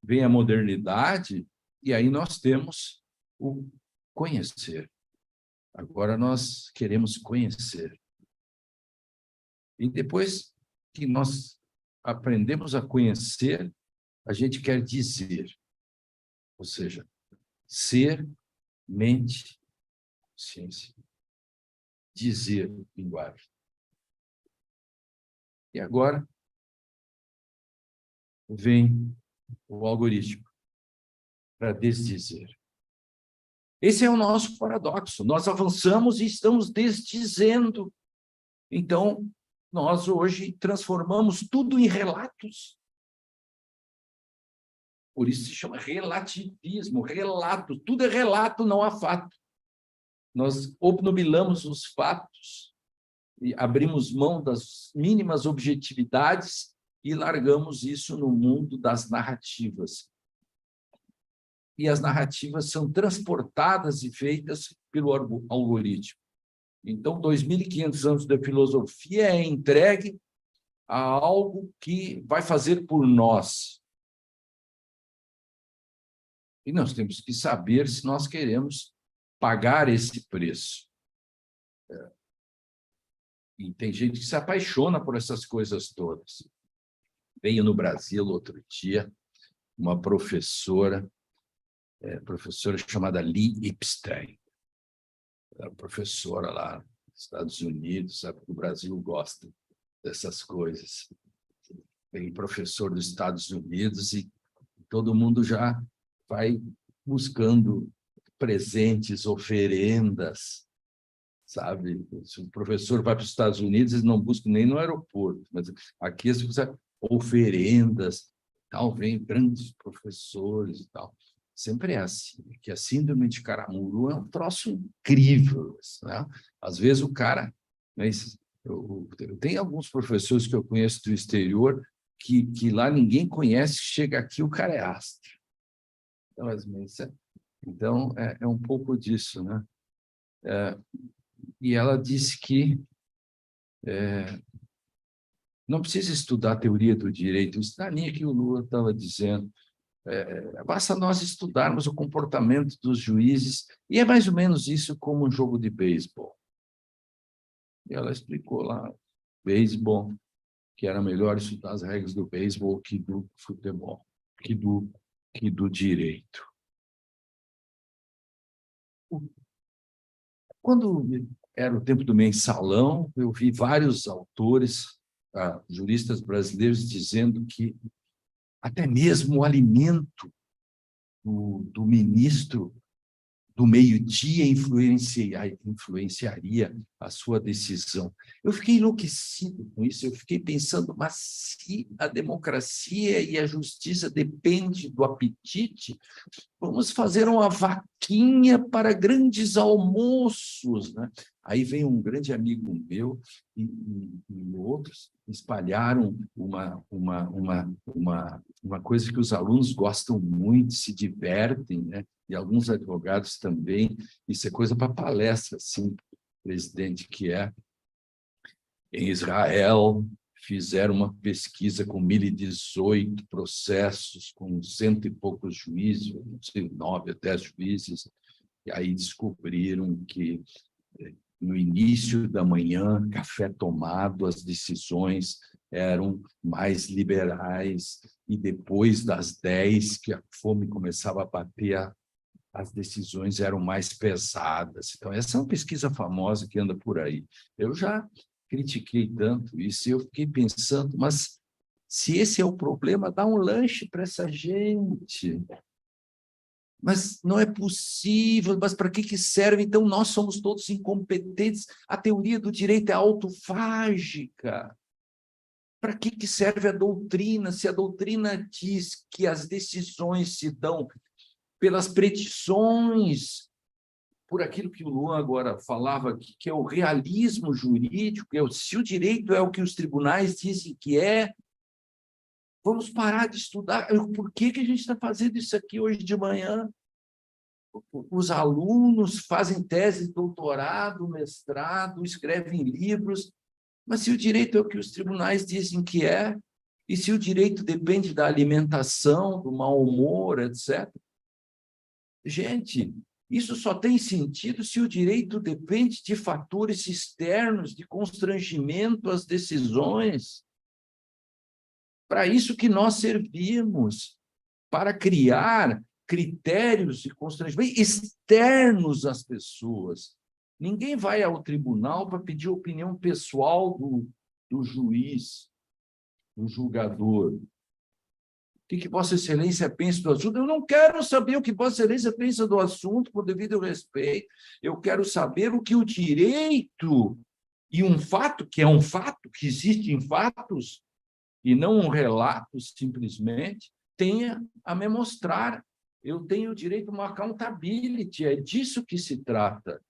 vem a modernidade, e aí nós temos o conhecer. Agora nós queremos conhecer. E depois que nós aprendemos a conhecer, a gente quer dizer. Ou seja, ser, mente, ciência. Dizer, linguagem. E agora vem o algoritmo para desdizer. Esse é o nosso paradoxo. Nós avançamos e estamos desdizendo. Então, nós hoje transformamos tudo em relatos. Por isso se chama relativismo, relato. Tudo é relato, não há fato. Nós obnubilamos os fatos e abrimos mão das mínimas objetividades e largamos isso no mundo das narrativas. E as narrativas são transportadas e feitas pelo algoritmo. Então, 2.500 anos da filosofia é entregue a algo que vai fazer por nós. E nós temos que saber se nós queremos pagar esse preço. E tem gente que se apaixona por essas coisas todas. Veio no Brasil outro dia uma professora chamada Lee Epstein. Era professora lá nos Estados Unidos, sabe que o Brasil gosta dessas coisas. Vem professor dos Estados Unidos e todo mundo já vai buscando presentes, oferendas, sabe? Se o professor vai para os Estados Unidos, eles não buscam nem no aeroporto, mas aqui eles buscam oferendas, tal, vem grandes professores e tal. Sempre é assim, que a síndrome de Caramuru é um troço incrível, né? Às vezes o cara... Mas eu tenho alguns professores que eu conheço do exterior que lá ninguém conhece, chega aqui o cara é astro. Então, é um pouco disso, né? E ela disse que não precisa estudar a teoria do direito, isso na linha que o Lula estava dizendo. Basta nós estudarmos o comportamento dos juízes, e é mais ou menos isso como um jogo de beisebol. E ela explicou lá, beisebol, que era melhor estudar as regras do beisebol que do futebol, que do direito. Quando era o tempo do mensalão, eu vi vários autores, juristas brasileiros, dizendo que até mesmo o alimento do ministro do meio-dia influenciaria a sua decisão. Eu fiquei enlouquecido com isso, eu fiquei pensando, mas se a democracia e a justiça dependem do apetite, vamos fazer uma vaquinha para grandes almoços, né? Aí vem um grande amigo meu e outros espalharam uma coisa que os alunos gostam muito, se divertem, né? E alguns advogados também. Isso é coisa para palestra, sim, presidente, que é em Israel. Fizeram uma pesquisa com 1.018 processos, com 100 e poucos juízes, 9 a 10 juízes, e aí descobriram que no início da manhã, café tomado, as decisões eram mais liberais, e depois das 10, que a fome começava a bater, as decisões eram mais pesadas. Então, essa é uma pesquisa famosa que anda por aí. Eu já critiquei tanto isso, e eu fiquei pensando, mas se esse é o problema, dá um lanche para essa gente. Mas não é possível, mas para que serve? Então, nós somos todos incompetentes. A teoria do direito é autofágica. Para que serve a doutrina? Se a doutrina diz que as decisões se dão pelas predições, por aquilo que o Luan agora falava, que é o realismo jurídico, se o direito é o que os tribunais dizem que é, vamos parar de estudar. Por que a gente está fazendo isso aqui hoje de manhã? Os alunos fazem tese de doutorado, mestrado, escrevem livros, mas se o direito é o que os tribunais dizem que é, e se o direito depende da alimentação, do mau humor, etc. Gente, isso só tem sentido se o direito depende de fatores externos, de constrangimento às decisões. Para isso que nós servimos, para criar critérios de constrangimento externos às pessoas. Ninguém vai ao tribunal para pedir opinião pessoal do juiz, do julgador. O que Vossa Excelência pensa do assunto? Eu não quero saber o que Vossa Excelência pensa do assunto, por devido respeito. Eu quero saber o que o direito e um fato, que é um fato, que existem fatos, e não um relato simplesmente, tenha a me mostrar. Eu tenho o direito a uma accountability, é disso que se trata.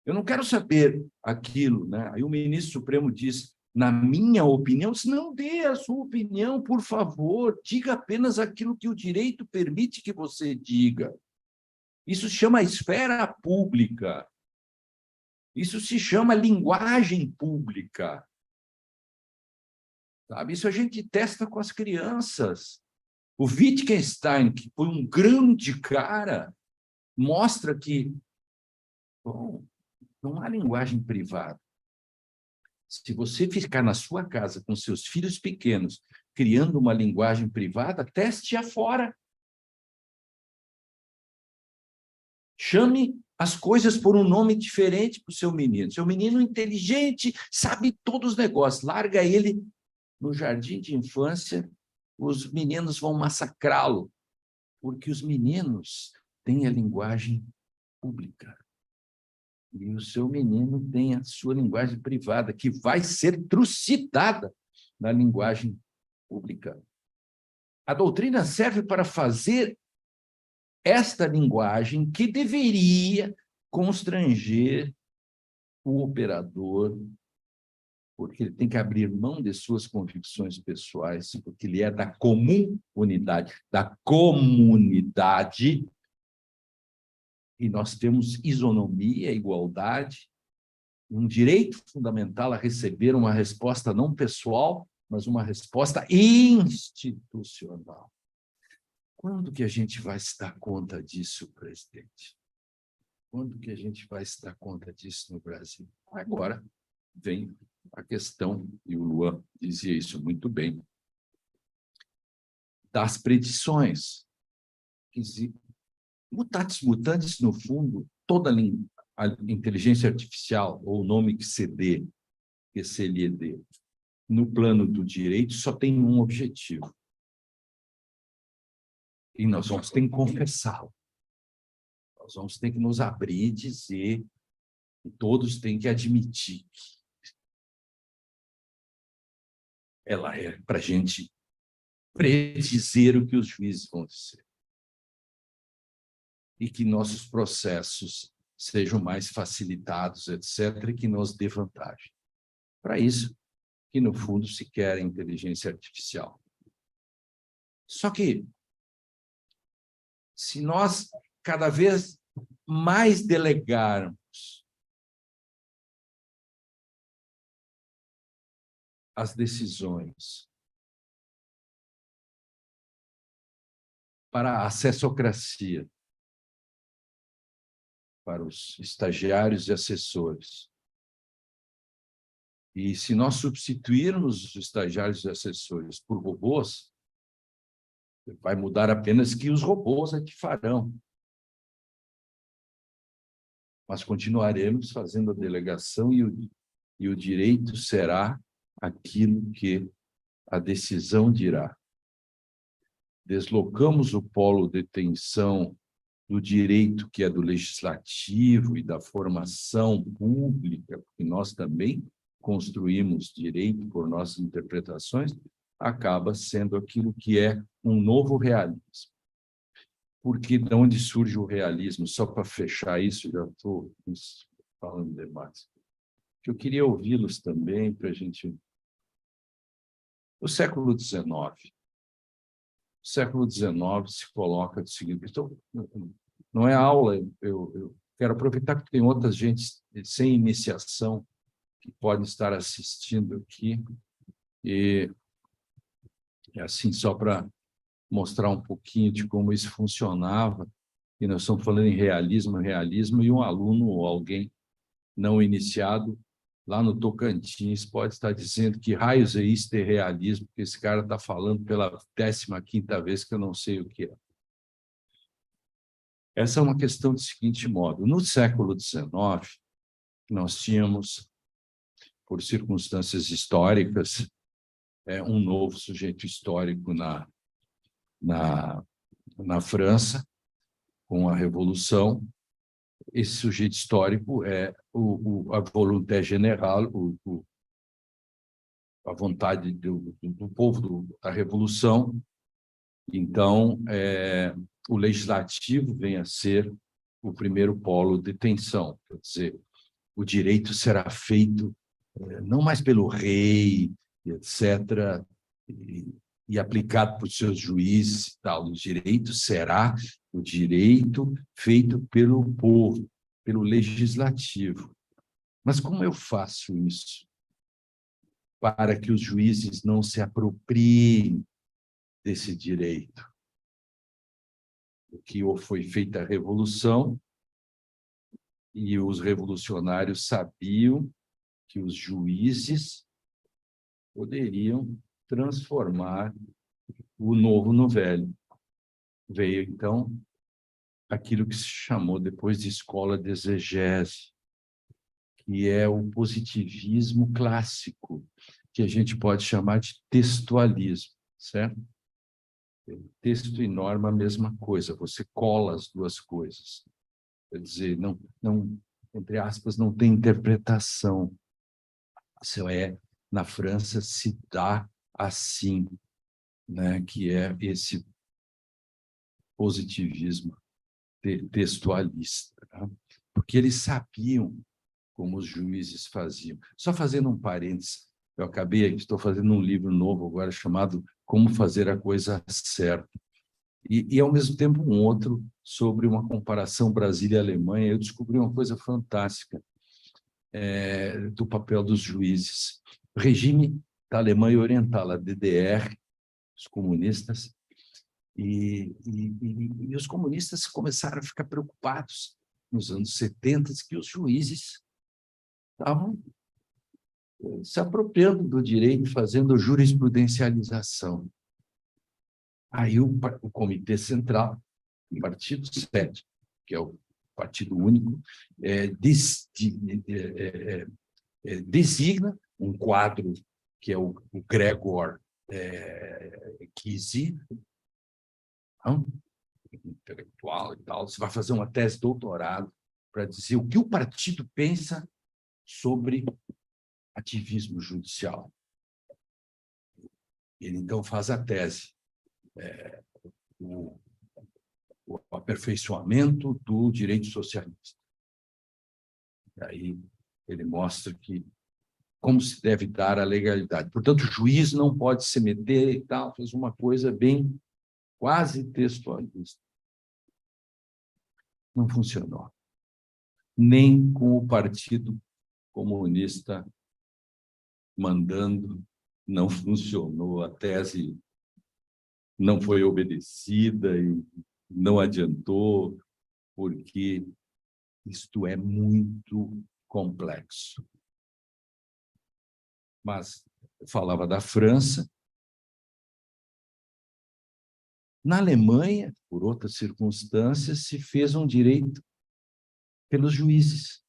Eu não quero saber aquilo, né? Aí o ministro Supremo diz, na minha opinião, não dê a sua opinião, por favor, diga apenas aquilo que o direito permite que você diga. Isso se chama esfera pública. Isso se chama linguagem pública. Sabe? Isso a gente testa com as crianças. O Wittgenstein, que foi um grande cara, mostra que não há linguagem privada. Se você ficar na sua casa com seus filhos pequenos, criando uma linguagem privada, teste-a fora. Chame as coisas por um nome diferente para o seu menino. Seu menino inteligente, sabe todos os negócios. Larga ele no jardim de infância, os meninos vão massacrá-lo, porque os meninos têm a linguagem pública. E o seu menino tem a sua linguagem privada, que vai ser trucidada na linguagem pública. A doutrina serve para fazer esta linguagem que deveria constranger o operador, porque ele tem que abrir mão de suas convicções pessoais, porque ele é da comunidade, e nós temos isonomia, igualdade, um direito fundamental a receber uma resposta não pessoal, mas uma resposta institucional. Quando que a gente vai se dar conta disso, presidente? Quando que a gente vai se dar conta disso no Brasil? Agora vem a questão, e o Luan dizia isso muito bem, das predições. Mutatis mutandis, no fundo, toda a inteligência artificial, ou o nome que se dê, que se lhe dê, no plano do direito, só tem um objetivo. E nós vamos ter que confessá-lo. Nós vamos ter que nos abrir e dizer, e todos têm que admitir que ela é para a gente predizer o que os juízes vão dizer. E que nossos processos sejam mais facilitados, etc., e que nos dê vantagem. Para isso, que no fundo se quer a inteligência artificial. Só que, se nós cada vez mais delegarmos as decisões para a assessocracia, para os estagiários e assessores, e se nós substituirmos os estagiários e assessores por robôs, vai mudar apenas que os robôs é que farão. Mas continuaremos fazendo a delegação e o direito será aquilo que a decisão dirá. Deslocamos o polo de tensão do direito, que é do legislativo e da formação pública, porque nós também construímos direito por nossas interpretações, acaba sendo aquilo que é um novo realismo. Porque de onde surge o realismo? Só para fechar isso, já estou falando demais. Que eu queria ouvi-los também para a gente... No século XIX, se coloca do seguinte... Então, não é aula, eu quero aproveitar que tem outras gente sem iniciação que podem estar assistindo aqui, e assim, só para mostrar um pouquinho de como isso funcionava, e nós estamos falando em realismo, e um aluno ou alguém não iniciado lá no Tocantins pode estar dizendo que raios é isso de realismo, porque esse cara está falando pela 15ª vez que eu não sei o que é. Essa é uma questão do seguinte modo: no século XIX, nós tínhamos, por circunstâncias históricas, um novo sujeito histórico na França, com a Revolução. Esse sujeito histórico é a volonté générale, a vontade do povo da Revolução. Então, o legislativo vem a ser o primeiro polo de tensão, quer dizer, o direito será feito não mais pelo rei, etc., e aplicado por seus juízes e tal. O direito será o direito feito pelo povo, pelo legislativo. Mas como eu faço isso para que os juízes não se apropriem desse direito? Que foi feita a Revolução e os revolucionários sabiam que os juízes poderiam transformar o novo no velho. Veio, então, aquilo que se chamou depois de escola de exegese, que é o positivismo clássico, que a gente pode chamar de textualismo, certo? Texto e norma, a mesma coisa, você cola as duas coisas. Quer dizer, não, entre aspas, não tem interpretação. Isso na França se dá assim, né, que é esse positivismo textualista, tá? Porque eles sabiam como os juízes faziam. Só fazendo um parênteses, estou fazendo um livro novo agora chamado Como Fazer a Coisa Certa. E ao mesmo tempo, um outro sobre uma comparação Brasília e Alemanha. Eu descobri uma coisa fantástica do papel dos juízes. O regime da Alemanha Oriental, a DDR, os comunistas, e os comunistas começaram a ficar preocupados nos anos 70 que os juízes estavam se apropriando do direito, fazendo jurisprudencialização. Aí o Comitê Central, o Partido 7, que é o partido único, designa um quadro que é o Gregor Gysi, intelectual e tal, você vai fazer uma tese de doutorado para dizer o que o partido pensa sobre ativismo judicial. Ele, então, faz a tese, o aperfeiçoamento do direito socialista. E aí ele mostra como se deve dar a legalidade. Portanto, o juiz não pode se meter e tal, fez uma coisa bem quase textualista. Não funcionou. Nem com o Partido Comunista mandando, não funcionou. A tese não foi obedecida e não adiantou, porque isto é muito complexo. Mas eu falava da França. Na Alemanha, por outras circunstâncias, se fez um direito pelos juízes,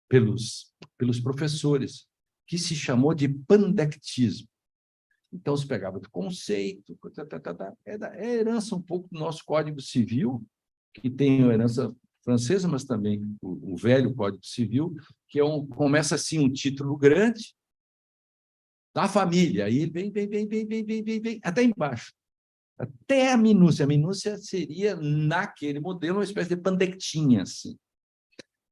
pelos professores, que se chamou de pandectismo. Então, se pegava do conceito, é a herança um pouco do nosso Código Civil, que tem a herança francesa, mas também o velho Código Civil, que começa assim um título grande da família, aí vem, até embaixo. Até a minúcia. A minúcia seria, naquele modelo, uma espécie de pandectinha. Assim.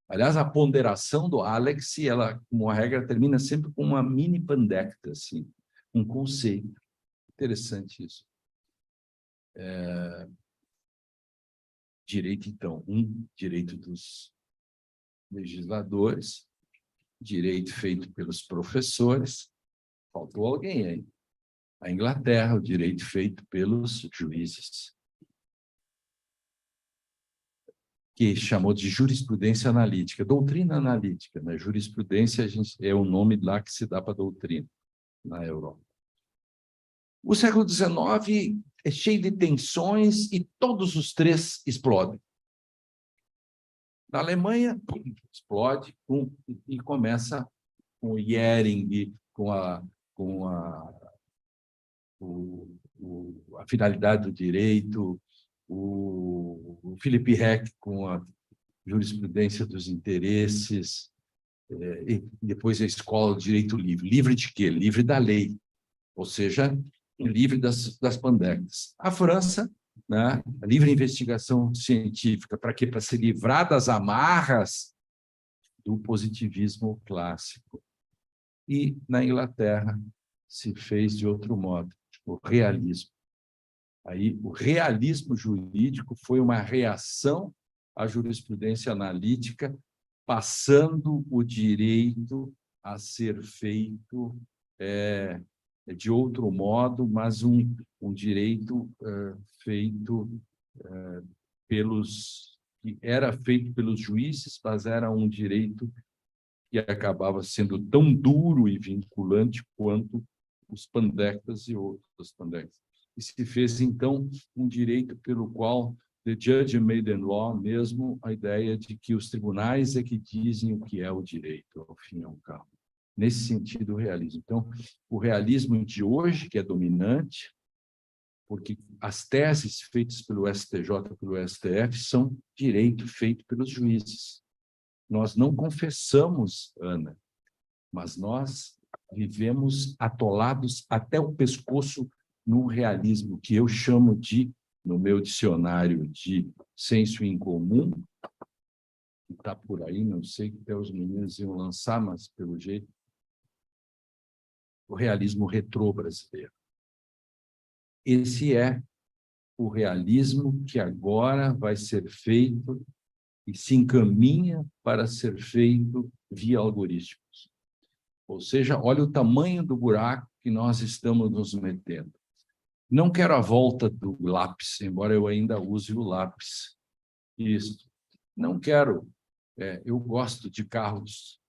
Aliás, a ponderação do Alex, ela, como regra, termina sempre com uma mini pandecta, assim, um conceito. Interessante isso. Direito, então, direito dos legisladores, direito feito pelos professores. Faltou alguém aí. A Inglaterra, o direito feito pelos juízes, que chamou de jurisprudência analítica, doutrina analítica, né? Jurisprudência é o nome lá que se dá para doutrina na Europa. O século XIX é cheio de tensões e todos os três explodem. Na Alemanha, explode e começa com o Hering, com a finalidade do direito, o Philipp Heck com a jurisprudência dos interesses, e depois a escola do direito livre. Livre de quê? Livre da lei, ou seja, livre das pandectas. A França, né, a livre investigação científica, para quê? Para se livrar das amarras do positivismo clássico. E, na Inglaterra, se fez de outro modo, o realismo. Aí, o realismo jurídico foi uma reação à jurisprudência analítica, passando o direito a ser feito de outro modo, mas um direito feito que era feito pelos juízes, mas era um direito que acabava sendo tão duro e vinculante quanto os pandectas e outros pandectas. E se fez, então, um direito pelo qual, the judge made the law, mesmo a ideia de que os tribunais é que dizem o que é o direito, ao fim e ao cabo. Nesse sentido, o realismo. Então, o realismo de hoje, que é dominante, porque as teses feitas pelo STJ e pelo STF são direito feito pelos juízes. Nós não confessamos, Ana, mas nós vivemos atolados até o pescoço num realismo que eu chamo de, no meu dicionário de senso incomum, que está por aí, não sei que até os meninos iam lançar, mas pelo jeito, o realismo retrô brasileiro. Esse é o realismo que agora vai ser feito e se encaminha para ser feito via algoritmos. Ou seja, olha o tamanho do buraco que nós estamos nos metendo. Não quero a volta do lápis, embora eu ainda use o lápis. Isso. Não quero. Eu gosto de carros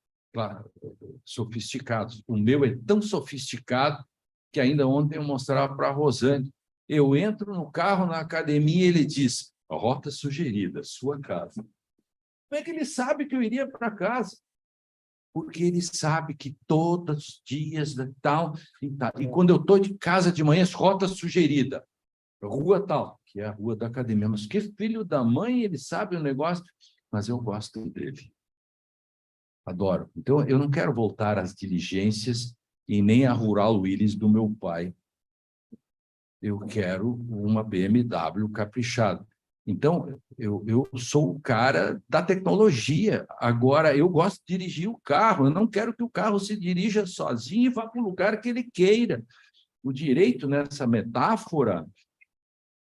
sofisticados. O meu é tão sofisticado que ainda ontem eu mostrava para a Rosane. Eu entro no carro na academia e ele diz: a rota sugerida, sua casa. Como é que ele sabe que eu iria para casa? Porque ele sabe que todos os dias tal. E quando eu estou de casa de manhã, rota sugerida, rua tal, que é a Rua da Academia. Mas que filho da mãe, ele sabe o negócio, mas eu gosto dele. Adoro. Então, eu não quero voltar às diligências e nem a Rural Willys do meu pai. Eu quero uma BMW caprichada. Então, eu sou o cara da tecnologia. Agora, eu gosto de dirigir o carro. Eu não quero que o carro se dirija sozinho e vá para o lugar que ele queira. O direito, nessa metáfora,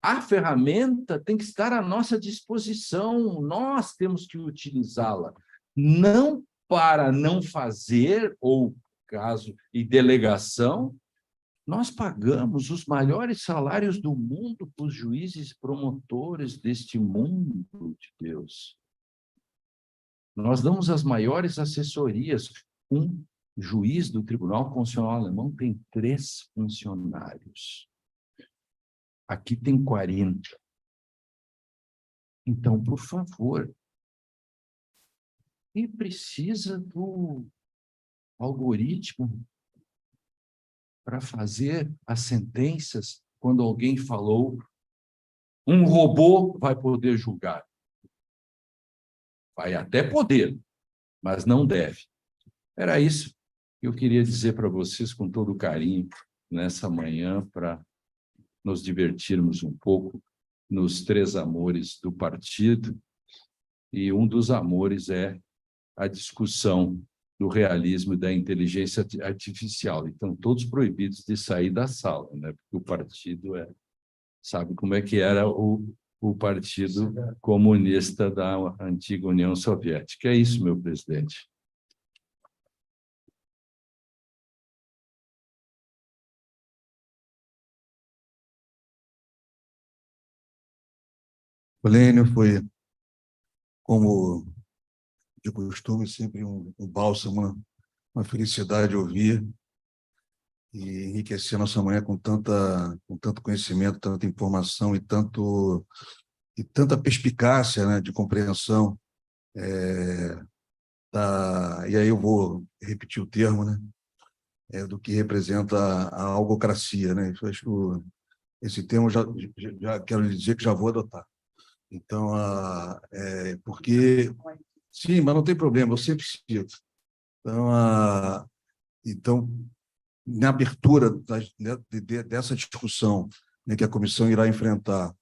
a ferramenta tem que estar à nossa disposição. Nós temos que utilizá-la. Não para não fazer, ou caso e delegação, nós pagamos os maiores salários do mundo para os juízes promotores deste mundo de Deus. Nós damos as maiores assessorias. Um juiz do Tribunal Constitucional Alemão tem 3 funcionários. Aqui tem 40. Então, por favor, quem precisa do algoritmo para fazer as sentenças quando alguém falou um robô vai poder julgar? Vai até poder, mas não deve. Era isso que eu queria dizer para vocês com todo carinho nessa manhã, para nos divertirmos um pouco nos 3 amores do partido. E um dos amores é a discussão do realismo e da inteligência artificial. Então, todos proibidos de sair da sala, né? Porque o partido sabe como é que era o Partido Comunista da antiga União Soviética. É isso, meu presidente. Polênio foi, como de costume, sempre um bálsamo, uma felicidade ouvir e enriquecer a nossa manhã com tanto conhecimento, tanta informação e tanta perspicácia, né, de compreensão. E aí eu vou repetir o termo, né, do que representa a algocracia, né? Eu acho que esse termo já quero lhe dizer que já vou adotar. Então, porque sim, mas não tem problema, eu sempre cito. Então, na abertura dessa discussão, né, que a comissão irá enfrentar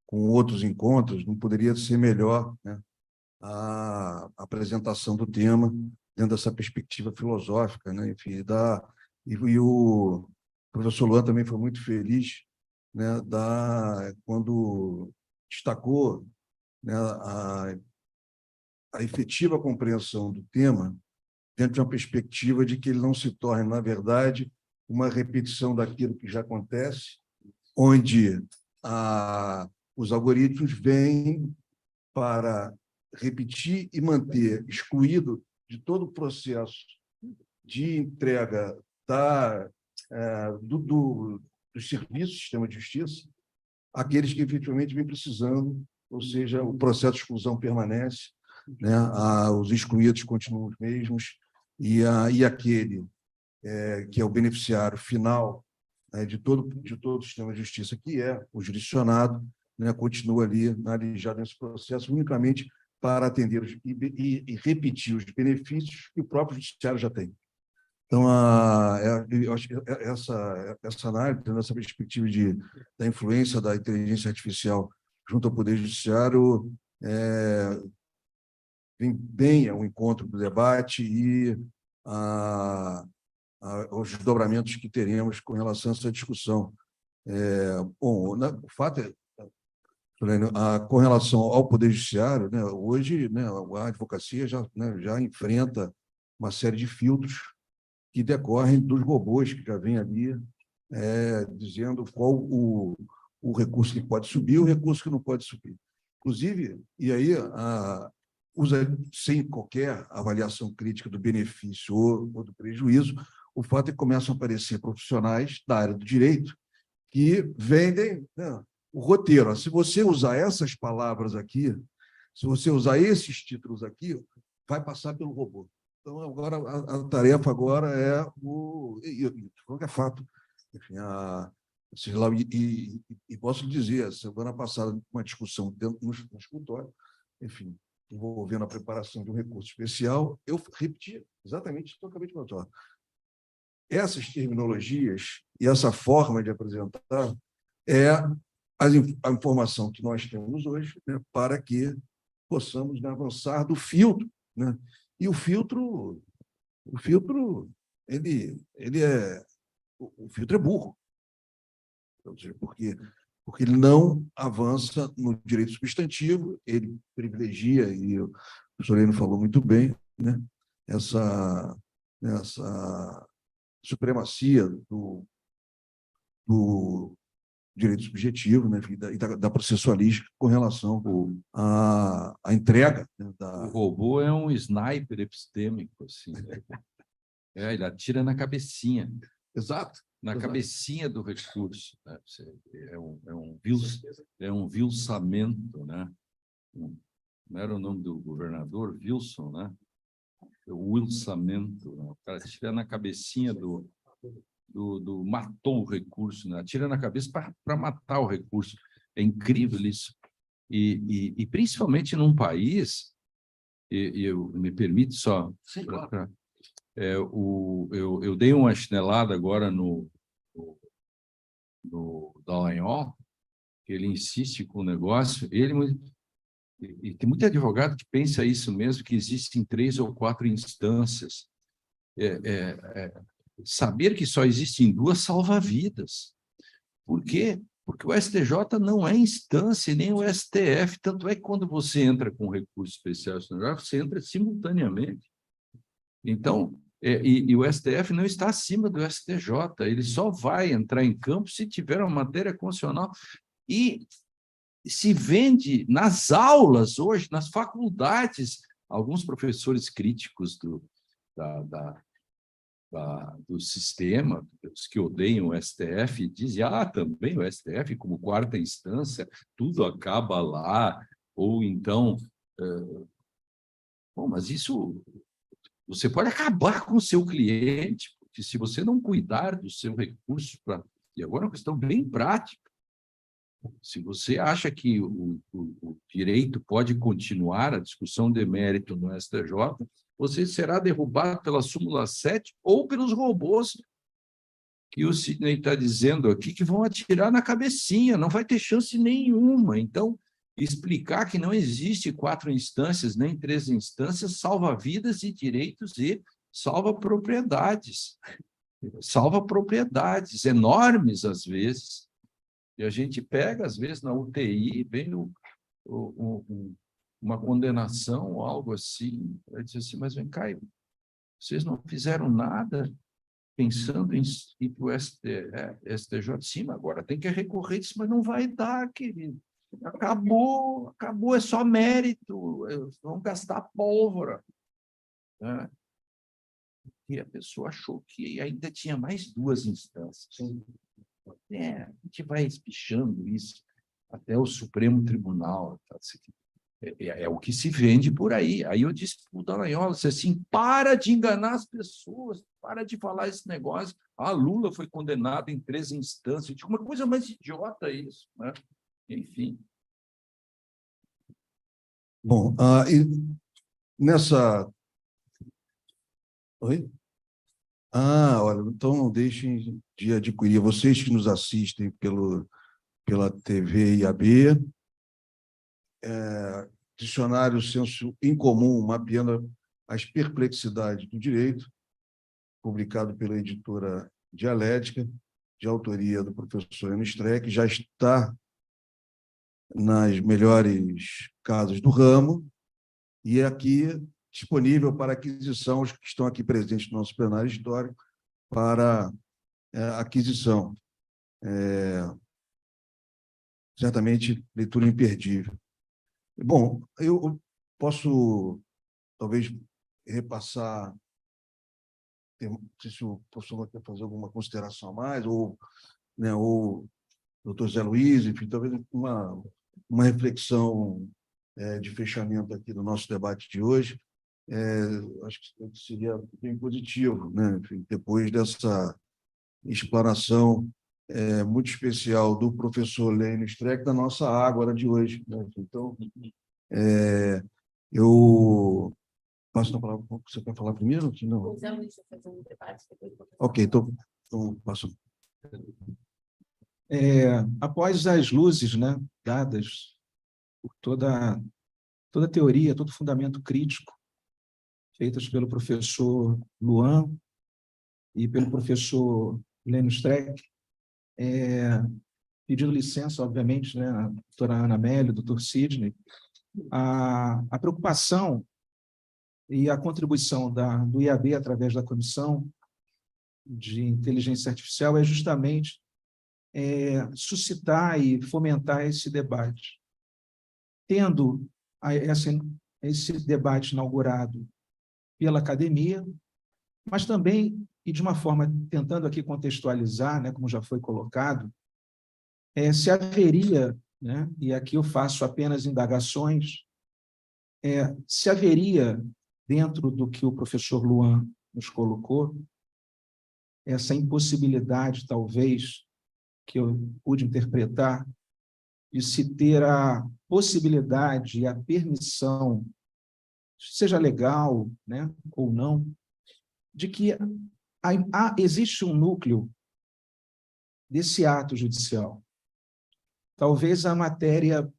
com outros encontros, não poderia ser melhor, né, a apresentação do tema dentro dessa perspectiva filosófica, né, enfim, e o professor Luan também foi muito feliz, né, quando destacou, né, a efetiva compreensão do tema dentro de uma perspectiva de que ele não se torne, na verdade, uma repetição daquilo que já acontece, onde os algoritmos vêm para repetir e manter excluído de todo o processo de entrega dos serviços do sistema de justiça aqueles que efetivamente vêm precisando, ou seja, o processo de exclusão permanece, né? Os excluídos continuam os mesmos, e aquele que é o beneficiário final, né, de todo o sistema de justiça, que é o jurisdicionado, né, continua ali alijado nesse processo unicamente para atender e repetir os benefícios que o próprio judiciário já tem. Então, eu acho que essa análise, essa perspectiva da influência da inteligência artificial junto ao Poder Judiciário vem bem ao encontro do debate e aos desdobramentos que teremos com relação a essa discussão. Bom, o fato é, com relação ao Poder Judiciário, né, hoje, né, a advocacia já enfrenta uma série de filtros que decorrem dos robôs que já vêm ali, dizendo qual o recurso que pode subir e o recurso que não pode subir. Inclusive, e aí, sem qualquer avaliação crítica do benefício ou do prejuízo, o fato é que começam a aparecer profissionais da área do direito que vendem, né, o roteiro. Se você usar essas palavras aqui, se você usar esses títulos aqui, vai passar pelo robô. Então, agora, a tarefa agora é é fato. Enfim, Seja lá, e posso dizer, semana passada, uma discussão dentro no escritório, enfim, envolvendo a preparação de um recurso especial, eu repeti exatamente o que eu acabei de falar. Essas terminologias e essa forma de apresentar é a informação que nós temos hoje, né, para que possamos, né, avançar do filtro, né? E o filtro ele é o filtro é burro, porque ele não avança no direito substantivo, ele privilegia, e o professor Heleno falou muito bem, né, essa supremacia do direito subjetivo, né, e da processualística com relação à entrega, né, O robô é um sniper epistêmico, assim. Ele atira na cabecinha. Exato. Na cabecinha do recurso, né? É um vilsamento, né? Não era o nome do governador, Wilson, né? O wilsamento, né? O cara tira na cabecinha matou o recurso, né? Atira na cabeça para matar o recurso. É incrível isso. E principalmente num país, eu me permite só... Sim, claro. Eu dei uma chinelada agora no Dallagnol, que ele insiste com o negócio, e tem muito advogado que pensa isso mesmo, que existem 3 ou 4 instâncias. Saber que só existem 2 salva vidas. Por quê? Porque o STJ não é instância, nem o STF, tanto é que quando você entra com recurso especial, você entra simultaneamente. Então, e o STF não está acima do STJ, ele só vai entrar em campo se tiver uma matéria constitucional. E se vende nas aulas hoje, nas faculdades, alguns professores críticos do sistema, os que odeiam o STF, dizem, também o STF, como 4ª instância, tudo acaba lá, ou então... Bom, mas isso... Você pode acabar com o seu cliente, porque se você não cuidar do seu recurso, e agora é uma questão bem prática, se você acha que o direito pode continuar a discussão de mérito no STJ, você será derrubado pela súmula 7 ou pelos robôs que o Sidney está dizendo aqui, que vão atirar na cabecinha, não vai ter chance nenhuma. Então, explicar que não existe 4 instâncias, nem 3 instâncias, salva vidas e direitos e salva propriedades. Salva propriedades enormes, às vezes. E a gente pega, às vezes, na UTI, vem uma condenação, algo assim, vai dizer assim, mas vem cá, vocês não fizeram nada pensando em ir para o STJ de cima, agora tem que recorrer disso, mas não vai dar, querido. Acabou, é só mérito, vão gastar pólvora. Né? E a pessoa achou que ainda tinha mais 2 instâncias. A gente vai espichando isso até o Supremo Tribunal. Tá? É o que se vende por aí. Aí eu disse para o Dallagnol, assim, para de enganar as pessoas, para de falar esse negócio. Lula foi condenado em 3 instâncias. Uma coisa mais idiota isso. Né? Enfim. Bom, e nessa... Oi? Olha, então não deixem de adquirir, vocês que nos assistem pela TV IAB, Dicionário Senso Incomum, mapeando as perplexidades do direito, publicado pela editora Dialética, de autoria do professor Enio Streck, já está nas melhores casas do ramo, e é aqui disponível para aquisição, os que estão aqui presentes no nosso plenário histórico, para aquisição. Certamente, leitura imperdível. Bom, eu posso, talvez, repassar, não sei se o professor quer fazer alguma consideração a mais, ou o doutor Zé Luiz, enfim, talvez uma reflexão de fechamento aqui do nosso debate de hoje. Acho que seria bem positivo, né? Enfim, depois dessa explanação muito especial do professor Lênio Streck, da nossa água de hoje, né? Então, eu passo a palavra. Você quer falar primeiro? Não. Ok, então passo. Após as luzes, né, dadas por toda a teoria, todo o fundamento crítico, feitas pelo professor Luan e pelo professor Lênio Streck, pedindo licença, obviamente, né, a doutora Ana Amélia, o doutor Sidney, a preocupação e a contribuição do IAB através da Comissão de Inteligência Artificial é justamente suscitar e fomentar esse debate. Tendo esse debate inaugurado pela academia, mas também, e de uma forma, tentando aqui contextualizar, né, como já foi colocado, se haveria, né, e aqui eu faço apenas indagações, se haveria, dentro do que o professor Luan nos colocou, essa impossibilidade, talvez, que eu pude interpretar, de se ter a possibilidade e a permissão, seja legal, né, ou não, de que existe um núcleo desse ato judicial. Talvez a matéria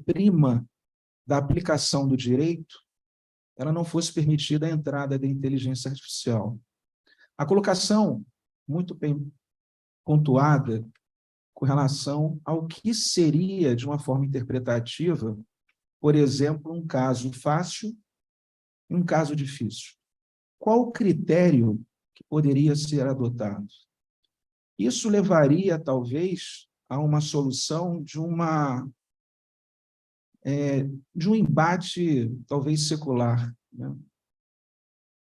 prima da aplicação do direito, ela não fosse permitida a entrada da inteligência artificial. A colocação muito bem pontuada com relação ao que seria, de uma forma interpretativa, por exemplo, um caso fácil e um caso difícil. Qual o critério que poderia ser adotado? Isso levaria, talvez, a uma solução de um embate, talvez, secular, né,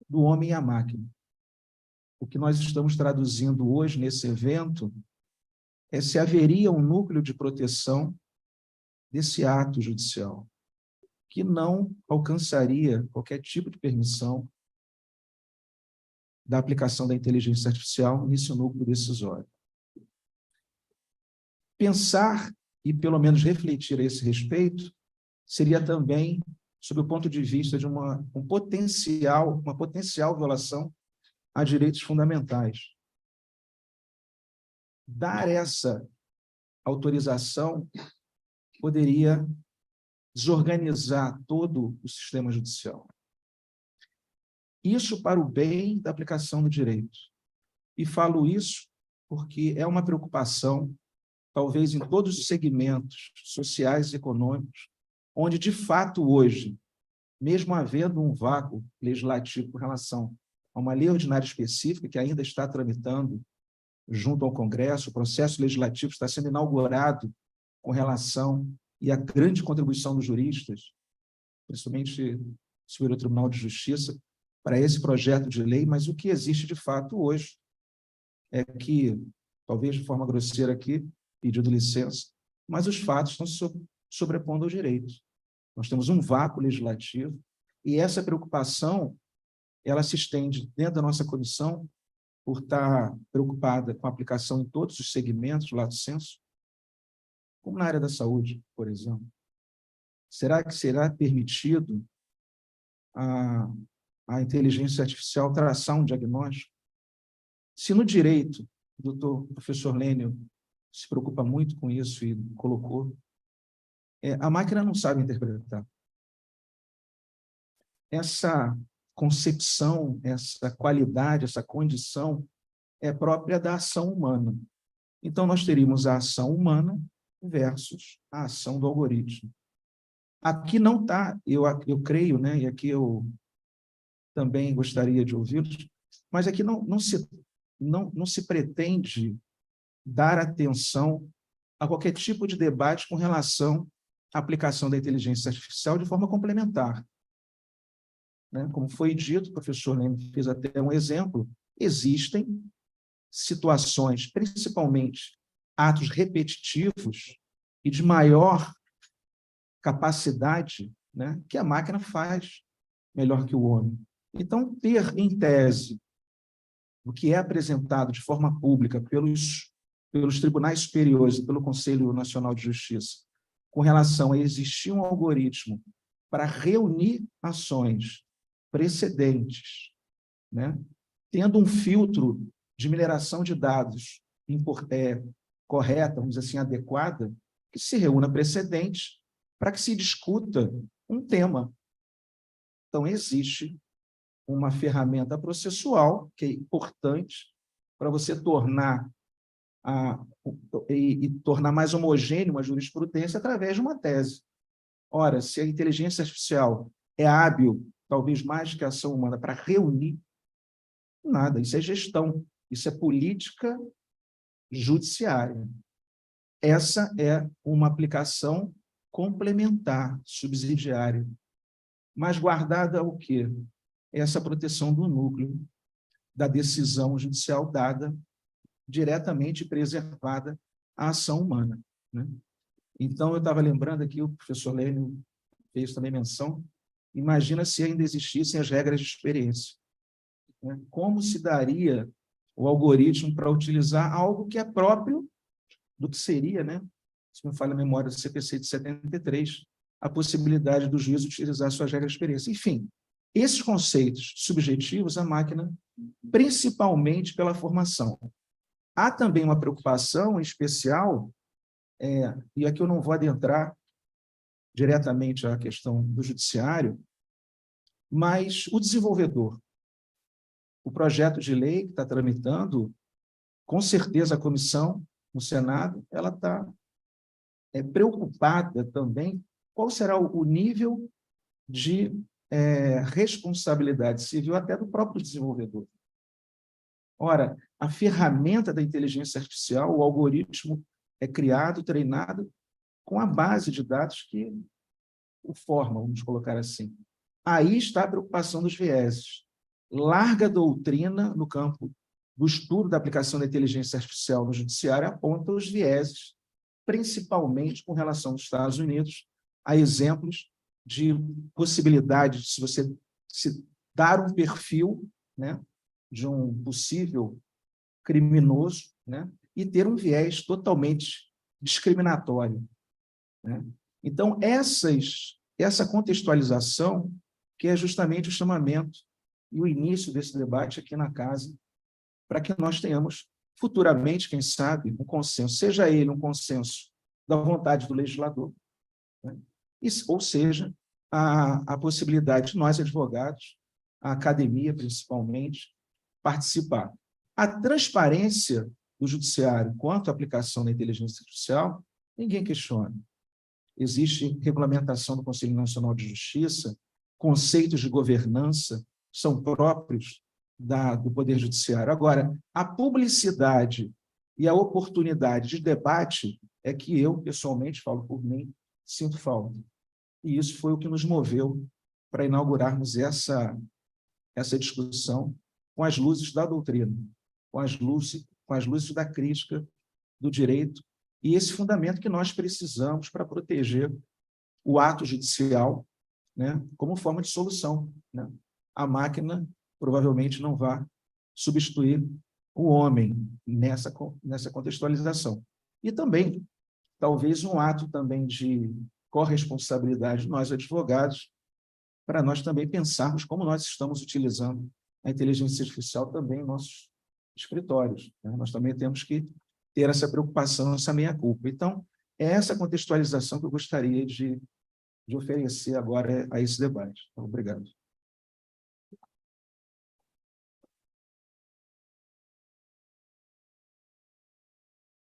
do homem e a máquina. O que nós estamos traduzindo hoje nesse evento é se haveria um núcleo de proteção desse ato judicial, que não alcançaria qualquer tipo de permissão da aplicação da inteligência artificial nesse núcleo decisório. Pensar e, pelo menos, refletir a esse respeito seria também, sob o ponto de vista de uma potencial violação a direitos fundamentais. Dar essa autorização poderia desorganizar todo o sistema judicial. Isso para o bem da aplicação do direito. E falo isso porque é uma preocupação, talvez em todos os segmentos sociais e econômicos, onde, de fato, hoje, mesmo havendo um vácuo legislativo com relação a uma lei ordinária específica que ainda está tramitando junto ao Congresso, o processo legislativo está sendo inaugurado com relação e a grande contribuição dos juristas, principalmente o Superior Tribunal de Justiça, para esse projeto de lei, mas o que existe de fato hoje é que, talvez de forma grosseira aqui, pedindo licença, mas os fatos estão se sobrepondo ao direito. Nós temos um vácuo legislativo e essa preocupação, ela se estende dentro da nossa comissão por estar preocupada com a aplicação em todos os segmentos, lato sensu, como na área da saúde, por exemplo. Será que será permitido a inteligência artificial traçar um diagnóstico? Se no direito, o professor Lênio se preocupa muito com isso e colocou, a máquina não sabe interpretar. Essa concepção, essa qualidade, essa condição é própria da ação humana. Então, nós teríamos a ação humana versus a ação do algoritmo. Aqui não está, eu creio, né, e aqui eu também gostaria de ouvi-los, mas aqui não se pretende dar atenção a qualquer tipo de debate com relação à aplicação da inteligência artificial de forma complementar. Né? Como foi dito, o professor Lênio fez até um exemplo, existem situações, principalmente atos repetitivos e de maior capacidade, né, que a máquina faz melhor que o homem. Então, ter, em tese, o que é apresentado de forma pública pelos tribunais superiores e pelo Conselho Nacional de Justiça, com relação a existir um algoritmo para reunir ações precedentes, né, tendo um filtro de mineração de dados correta, vamos dizer assim, adequada, que se reúna precedentes para que se discuta um tema. Então, existe uma ferramenta processual que é importante para você tornar tornar mais homogêneo uma jurisprudência através de uma tese. Ora, se a inteligência artificial é hábil, talvez mais que a ação humana, para reunir, nada, isso é gestão, isso é política judiciária. Essa é uma aplicação complementar, subsidiária, mas guardada ao quê? Essa proteção do núcleo da decisão judicial dada diretamente preservada à ação humana, né? Então, eu estava lembrando aqui, o professor Lênio fez também menção, imagina se ainda existissem as regras de experiência, né? Como se daria o algoritmo para utilizar algo que é próprio do que seria, né? Se me falha a memória do CPC de 73, a possibilidade do juiz utilizar suas regras de experiência. Enfim, esses conceitos subjetivos, a máquina, principalmente pela formação. Há também uma preocupação especial, e aqui eu não vou adentrar diretamente à questão do judiciário, mas o desenvolvedor. O projeto de lei que está tramitando, com certeza a comissão, no Senado, ela está preocupada também qual será o nível de responsabilidade civil até do próprio desenvolvedor. Ora, a ferramenta da inteligência artificial, o algoritmo é criado, treinado, com a base de dados que o forma, vamos colocar assim. Aí está a preocupação dos vieses. Larga doutrina no campo do estudo da aplicação da inteligência artificial no judiciário aponta os vieses, principalmente com relação aos Estados Unidos, a exemplos de possibilidade de, se você se dar um perfil, né, de um possível criminoso, né, e ter um viés totalmente discriminatório, né? Então, essa contextualização, que é justamente o chamamento e o início desse debate aqui na casa, para que nós tenhamos futuramente, quem sabe, um consenso, seja ele um consenso da vontade do legislador, né? Ou seja, a possibilidade de nós, advogados, a academia, principalmente, participar. A transparência do judiciário quanto à aplicação da inteligência artificial, ninguém questiona. Existe regulamentação do Conselho Nacional de Justiça, conceitos de governança são próprios do Poder Judiciário. Agora, a publicidade e a oportunidade de debate é que eu, pessoalmente, falo por mim, sinto falta. E isso foi o que nos moveu para inaugurarmos essa discussão com as luzes da doutrina, com as luzes da crítica do direito e esse fundamento que nós precisamos para proteger o ato judicial, né, como forma de solução, né? A máquina provavelmente não vai substituir o homem nessa contextualização. E também, talvez, um ato também de corresponsabilidade de nós, advogados, para nós também pensarmos como nós estamos utilizando a inteligência artificial também em nossos escritórios, né? Nós também temos que ter essa preocupação, essa meia-culpa. Então, é essa contextualização que eu gostaria de oferecer agora a esse debate. Então, obrigado.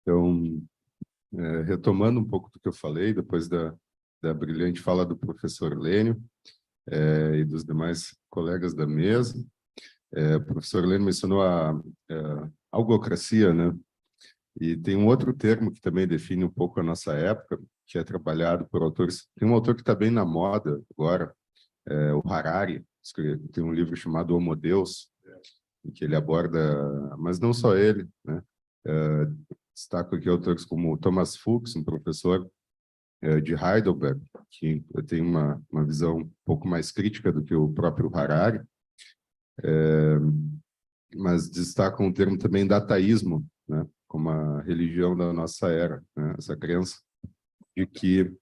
Então, retomando um pouco do que eu falei, depois da brilhante fala do professor Lênio e dos demais colegas da mesa, o professor Lênio mencionou a algocracia, né? E tem um outro termo que também define um pouco a nossa época, que é trabalhado por autores. Tem um autor que está bem na moda agora, o Harari, tem um livro chamado Homo Deus, em que ele aborda, mas não só ele, né? Destaco aqui autores como Thomas Fuchs, um professor de Heidelberg, que tem uma visão um pouco mais crítica do que o próprio Harari. mas destacam o termo também dataísmo, né, como a religião da nossa era, né, essa crença de que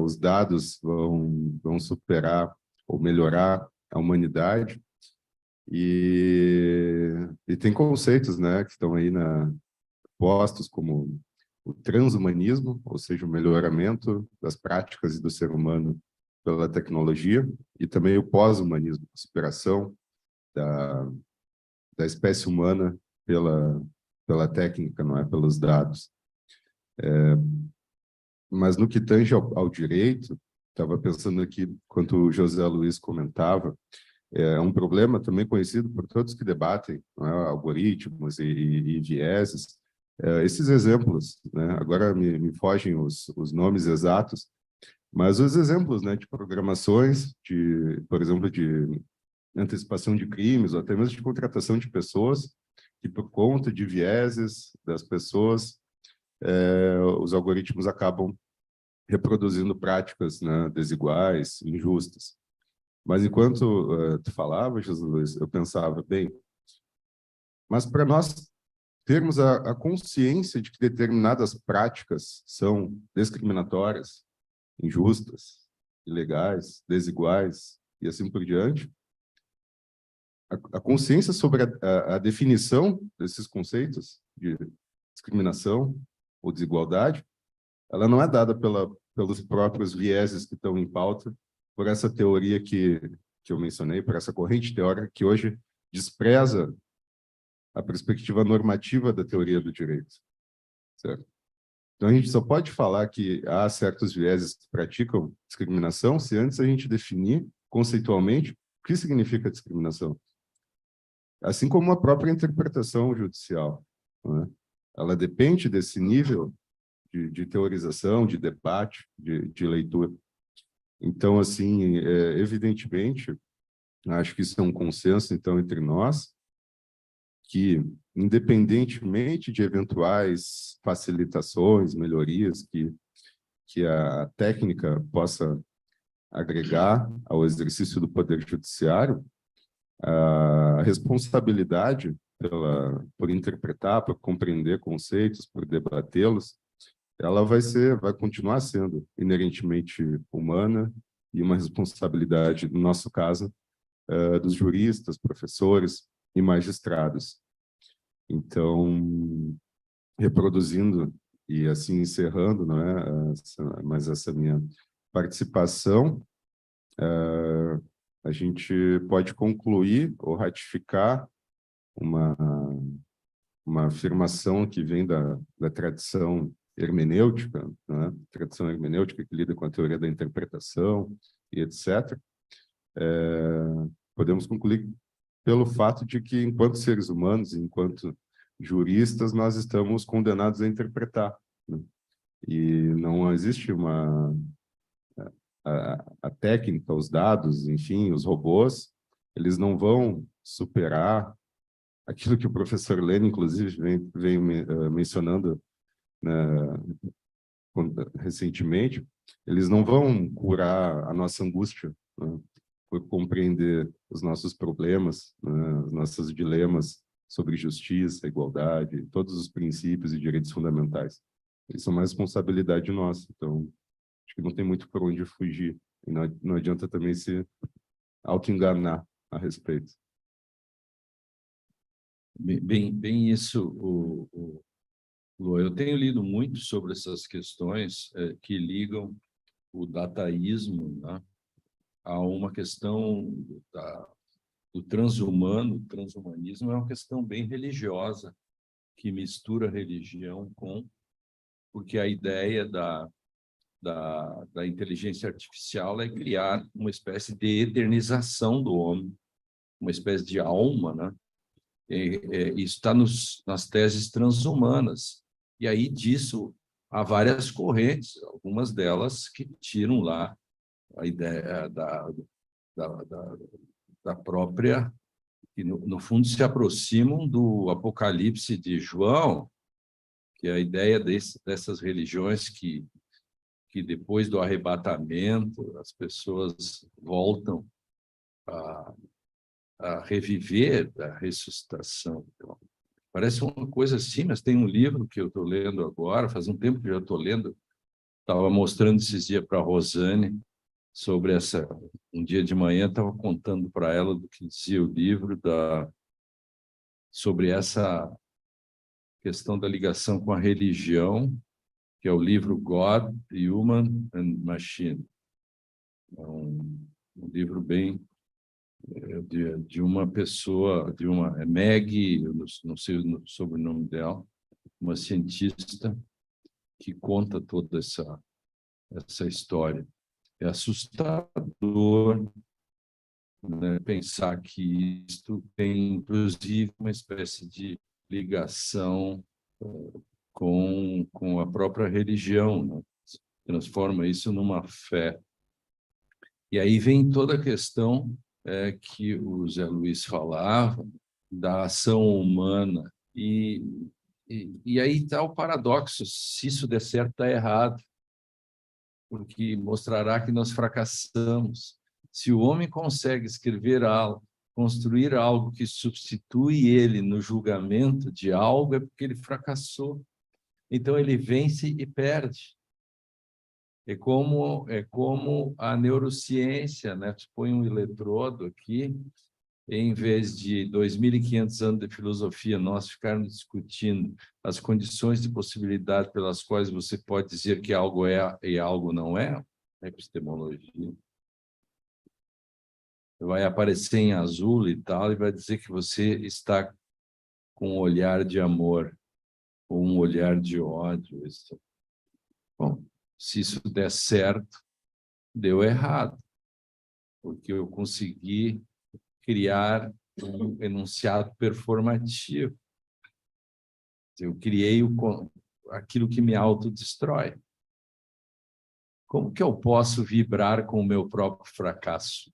os dados vão superar ou melhorar a humanidade. E tem conceitos, né, que estão aí postos, como o transhumanismo, ou seja, o melhoramento das práticas e do ser humano pela tecnologia, e também o pós-humanismo, a superação da espécie humana pela técnica, não é, pelos dados. Mas no que tange ao direito, estava pensando aqui, enquanto o José Luiz comentava, é um problema também conhecido por todos que debatem, não é, algoritmos e vieses. Esses exemplos, né, agora me fogem os nomes exatos, mas os exemplos, né, de programações, por exemplo, de antecipação de crimes, ou até mesmo de contratação de pessoas, que por conta de vieses das pessoas, os algoritmos acabam reproduzindo práticas, né, desiguais, injustas. Mas enquanto tu falava, Jesus, eu pensava, bem, mas para nós termos a consciência de que determinadas práticas são discriminatórias, injustas, ilegais, desiguais e assim por diante, a consciência sobre a definição desses conceitos de discriminação ou desigualdade, ela não é dada pelos próprios vieses que estão em pauta, por essa teoria que eu mencionei, por essa corrente teórica que hoje despreza a perspectiva normativa da teoria do direito, certo? Então, a gente só pode falar que há certos vieses que praticam discriminação se antes a gente definir conceitualmente o que significa discriminação. Assim como a própria interpretação judicial, não é? Ela depende desse nível de teorização, de debate, de leitura. Então, assim, evidentemente, acho que isso é um consenso, então, entre nós, que, independentemente de eventuais facilitações, melhorias que a técnica possa agregar ao exercício do poder judiciário, a responsabilidade por interpretar, por compreender conceitos, por debatê-los, ela vai continuar sendo inerentemente humana e uma responsabilidade, no nosso caso, dos juristas, professores e magistrados. Então, reproduzindo e assim encerrando, não é, mas essa minha participação, a gente pode concluir ou ratificar uma afirmação que vem da tradição hermenêutica, né? Tradição hermenêutica que lida com a teoria da interpretação e etc. Podemos concluir pelo fato de que, enquanto seres humanos, enquanto juristas, nós estamos condenados a interpretar, né? E não existe a técnica, os dados, enfim, os robôs, eles não vão superar aquilo que o professor Lênin, inclusive, vem mencionando, né, recentemente. Eles não vão curar a nossa angústia, né, por compreender os nossos problemas, né, os nossos dilemas sobre justiça, igualdade, todos os princípios e direitos fundamentais. Eles são uma responsabilidade nossa, então acho que não tem muito por onde fugir, e não adianta também se auto-enganar a respeito. Bem isso, Lu. Eu tenho lido muito sobre essas questões que ligam o dataísmo, né, a uma questão do transhumano. O transhumanismo é uma questão bem religiosa, que mistura religião porque a ideia da inteligência artificial é criar uma espécie de eternização do homem, uma espécie de alma, né? Isso está nas teses transhumanas. E aí disso há várias correntes, algumas delas que tiram lá a ideia da própria, que no fundo se aproximam do Apocalipse de João, que é a ideia dessas religiões que depois do arrebatamento as pessoas voltam a reviver da ressuscitação. Então, parece uma coisa assim, mas tem um livro que eu estou lendo agora, faz um tempo que eu já estou lendo, estava mostrando esses dias para a Rosane, sobre essa... Um dia de manhã, estava contando para ela do que dizia o livro, sobre essa questão da ligação com a religião, que é o livro God, Human and Machine. É um livro bem de uma pessoa, é Maggie, eu não sei o sobrenome dela, uma cientista que conta toda essa história. É assustador, né, pensar que isto tem, inclusive, uma espécie de ligação com a própria religião, né? Transforma isso numa fé. E aí vem toda a questão que o Zé Luiz falava, da ação humana. E aí está o paradoxo, se isso der certo, está errado, porque mostrará que nós fracassamos. Se o homem consegue escrever algo, construir algo que substitui ele no julgamento de algo, é porque ele fracassou. Então, ele vence e perde. É como a neurociência, né? Tu põe um eletrodo aqui, em vez de 2.500 anos de filosofia, nós ficarmos discutindo as condições de possibilidade pelas quais você pode dizer que algo é e algo não é, epistemologia. Vai aparecer em azul e tal, e vai dizer que você está com um olhar de amor, ou um olhar de ódio. Bom, se isso der certo, deu errado, porque eu consegui criar um enunciado performativo. Eu criei aquilo que me autodestrói. Como que eu posso vibrar com o meu próprio fracasso?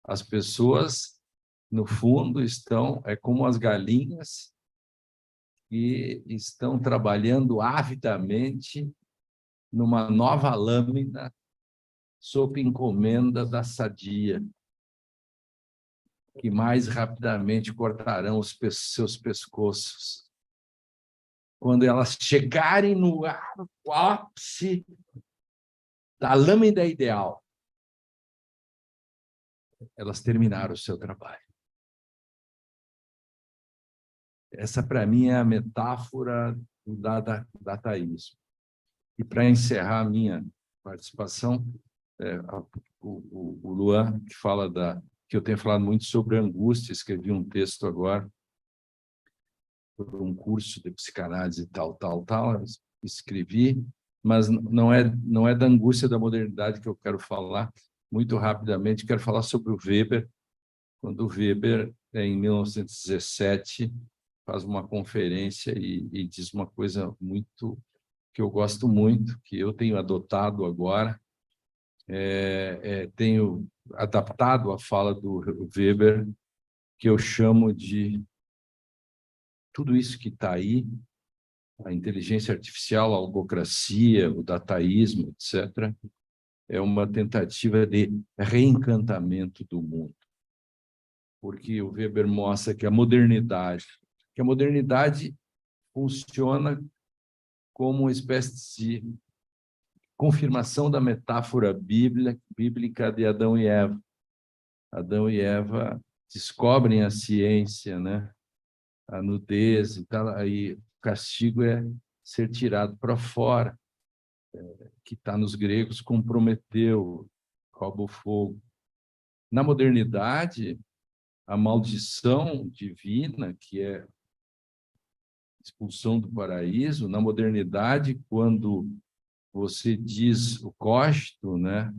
As pessoas, no fundo, é como as galinhas que estão trabalhando avidamente numa nova lâmina sob encomenda da sadia, que mais rapidamente cortarão os seus pescoços. Quando elas chegarem no ápice da lâmina ideal, elas terminaram o seu trabalho. Essa, para mim, é a metáfora do dadaísmo. E, para encerrar a minha participação, o Luan, que fala que eu tenho falado muito sobre angústia, escrevi um texto agora, por um curso de psicanálise tal, escrevi, mas não é da angústia da modernidade que eu quero falar. Muito rapidamente, quero falar sobre o Weber, quando o Weber, em 1917, faz uma conferência e diz uma coisa muito que eu gosto muito, que eu tenho adotado agora, tenho adaptado a fala do Weber, que eu chamo de tudo isso que está aí, a inteligência artificial, a algocracia, o dataísmo, etc., é uma tentativa de reencantamento do mundo. Porque o Weber mostra que a modernidade funciona como uma espécie de confirmação da metáfora bíblica de Adão e Eva. Adão e Eva descobrem a ciência, né? A nudez e tal, aí o castigo é ser tirado para fora, que está nos gregos como Prometeu, rouba o fogo. Na modernidade, a maldição divina, que é a expulsão do paraíso, na modernidade, quando você diz o cogito, né?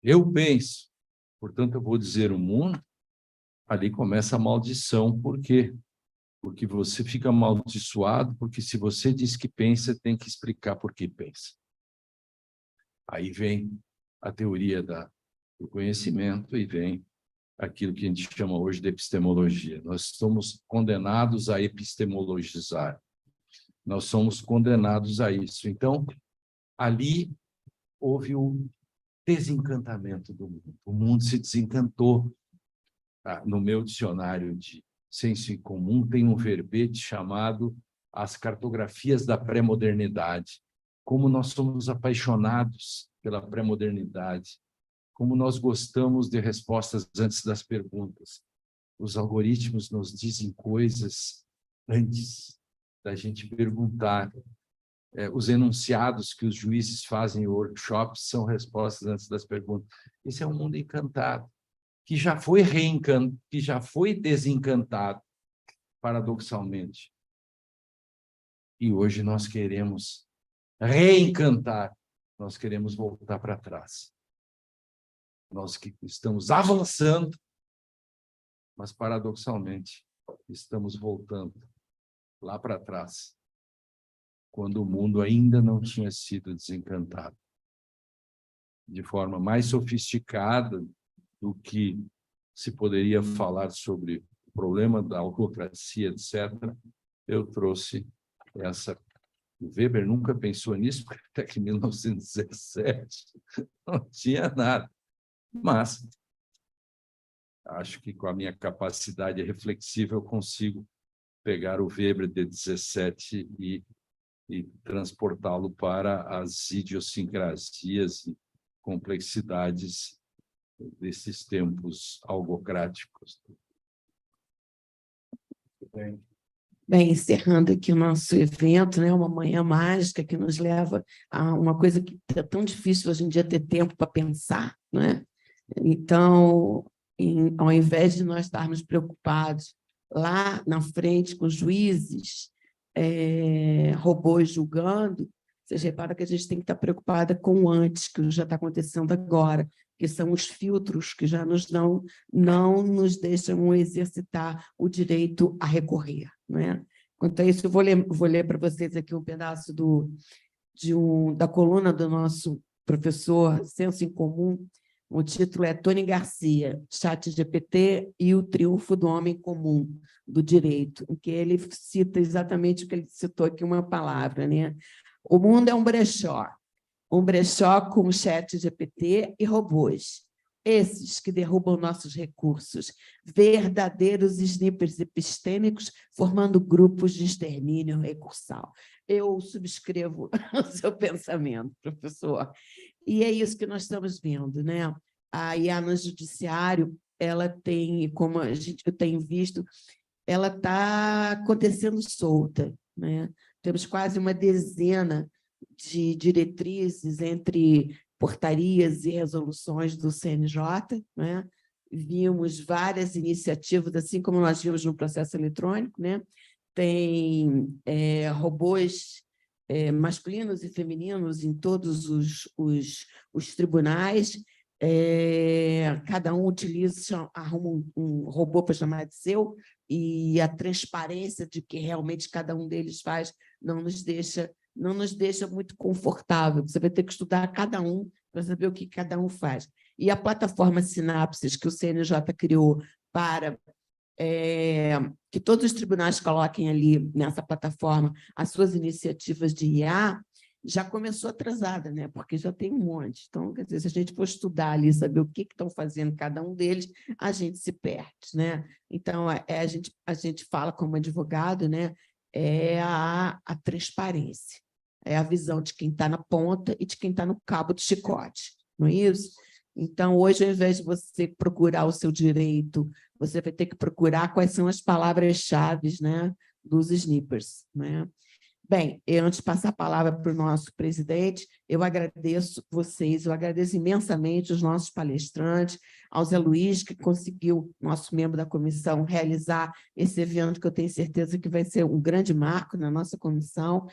Eu penso, portanto, eu vou dizer o mundo, ali começa a maldição. Por quê? Porque você fica amaldiçoado, porque se você diz que pensa, tem que explicar por que pensa. Aí vem a teoria do conhecimento e vem aquilo que a gente chama hoje de epistemologia. Nós somos condenados a epistemologizar. Nós somos condenados a isso. Então, ali houve desencantamento do mundo. O mundo se desencantou. No meu dicionário de senso em comum tem um verbete chamado As Cartografias da Pré-Modernidade. Como nós somos apaixonados pela pré-modernidade, como nós gostamos de respostas antes das perguntas. Os algoritmos nos dizem coisas antes da gente perguntar. Os enunciados que os juízes fazem em workshops são respostas antes das perguntas. Esse é um mundo encantado, que já foi que já foi desencantado, paradoxalmente. E hoje nós queremos reencantar, nós queremos voltar para trás. Nós que estamos avançando, mas paradoxalmente estamos voltando lá para trás, quando o mundo ainda não tinha sido desencantado. De forma mais sofisticada do que se poderia falar sobre o problema da autocracia, etc., eu trouxe essa. O Weber nunca pensou nisso, porque até que em 1917 não tinha nada. Mas acho que com a minha capacidade reflexiva eu consigo pegar o Weber de 17 e transportá-lo para as idiosincrasias e complexidades desses tempos algocráticos. Bem, encerrando aqui o nosso evento, né, uma manhã mágica que nos leva a uma coisa que é tão difícil hoje em dia ter tempo para pensar, né? Então, ao invés de nós estarmos preocupados lá na frente com os juízes, robôs julgando, vocês reparam que a gente tem que estar preocupada com o antes, que já está acontecendo agora, que são os filtros que já não nos deixam exercitar o direito a recorrer, né? Quanto a isso, eu vou ler para vocês aqui um pedaço da coluna do nosso professor Senso em Comum. O título é Tony Garcia, ChatGPT e o triunfo do homem comum do direito, em que ele cita exatamente o que ele citou aqui, uma palavra, né? O mundo é um brechó com ChatGPT e robôs, esses que derrubam nossos recursos, verdadeiros snipers epistêmicos, formando grupos de extermínio recursal. Eu subscrevo o seu pensamento, professor. E é isso que nós estamos vendo, né? A IA no judiciário, ela tem, como eu tenho visto, ela está acontecendo solta, né? Temos quase uma dezena de diretrizes entre portarias e resoluções do CNJ, né? Vimos várias iniciativas, assim como nós vimos no processo eletrônico, né? Tem robôs masculinos e femininos em todos os tribunais, cada um arruma um robô para chamar de seu, e a transparência de que realmente cada um deles faz não nos deixa muito confortável. Você vai ter que estudar cada um para saber o que cada um faz. E a plataforma Sinapses, que o CNJ criou para que todos os tribunais coloquem ali nessa plataforma as suas iniciativas de IA, já começou atrasada, né? Porque já tem um monte. Então, quer dizer, se a gente for estudar ali, saber o que estão fazendo cada um deles, a gente se perde, né? Então, a gente fala como advogado, né? A transparência, é a visão de quem está na ponta e de quem está no cabo do chicote, não é isso? Então, hoje, ao invés de você procurar o seu direito, você vai ter que procurar quais são as palavras-chave, né, dos snipers, né? Bem, antes de passar a palavra para o nosso presidente, eu agradeço vocês, eu agradeço imensamente os nossos palestrantes, ao Zé Luiz, que conseguiu, nosso membro da comissão, realizar esse evento, que eu tenho certeza que vai ser um grande marco na nossa comissão.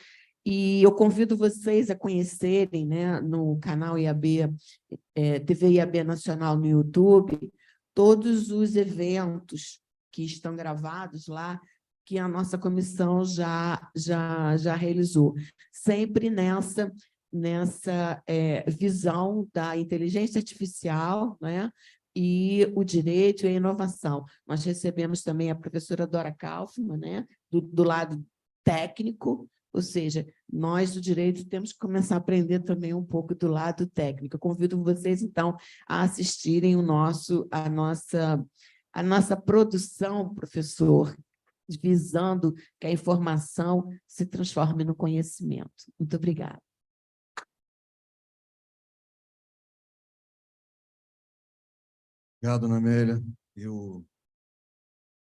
E eu convido vocês a conhecerem, né, no canal IAB, TV IAB Nacional no YouTube, todos os eventos que estão gravados lá, que a nossa comissão já realizou, sempre nessa visão da inteligência artificial, né, e o direito e a inovação. Nós recebemos também a professora Dora Kaufmann, né, do lado técnico, Ou seja, nós do direito temos que começar a aprender também um pouco do lado técnico. Eu convido vocês, então, a assistirem a nossa produção, professor, visando que a informação se transforme no conhecimento. Muito obrigada. Obrigado, Ana Amélia. Eu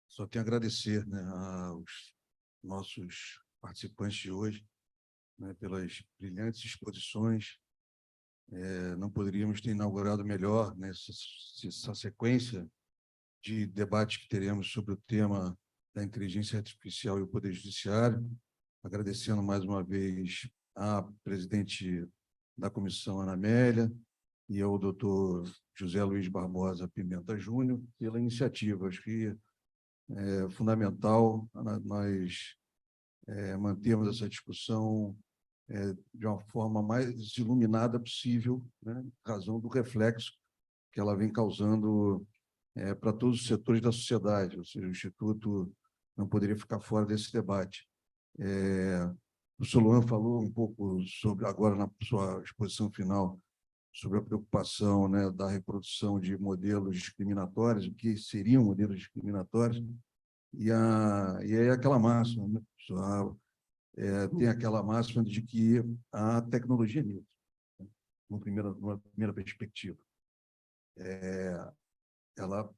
só tenho a agradecer, né, aos nossos participantes de hoje, né, pelas brilhantes exposições. Não poderíamos ter inaugurado melhor, né, essa sequência de debates que teremos sobre o tema da inteligência artificial e o Poder Judiciário. Agradecendo mais uma vez à presidente da comissão, Ana Amélia, e ao doutor José Luiz Barbosa Pimenta Júnior, pela iniciativa. Acho que é fundamental nós mantermos essa discussão de uma forma mais iluminada possível, né, em razão do reflexo que ela vem causando para todos os setores da sociedade. Ou seja, o Instituto não poderia ficar fora desse debate. O professor Luan falou um pouco sobre, agora na sua exposição final, sobre a preocupação, né, da reprodução de modelos discriminatórios, o que seriam modelos discriminatórios, e aí aquela máxima, né, tem aquela máxima de que a tecnologia é neutra, né, numa primeira perspectiva. A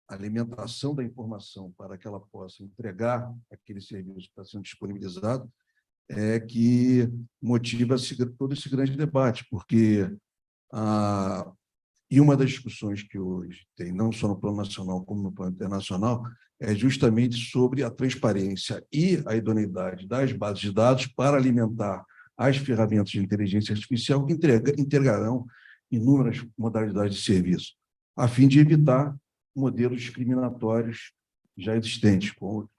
alimentação da informação para que ela possa entregar aquele serviço que está sendo disponibilizado que motiva todo esse grande debate, porque e uma das discussões que hoje tem, não só no plano nacional como no plano internacional, é justamente sobre a transparência e a idoneidade das bases de dados para alimentar as ferramentas de inteligência artificial que integrarão inúmeras modalidades de serviço, a fim de evitar modelos discriminatórios já existentes,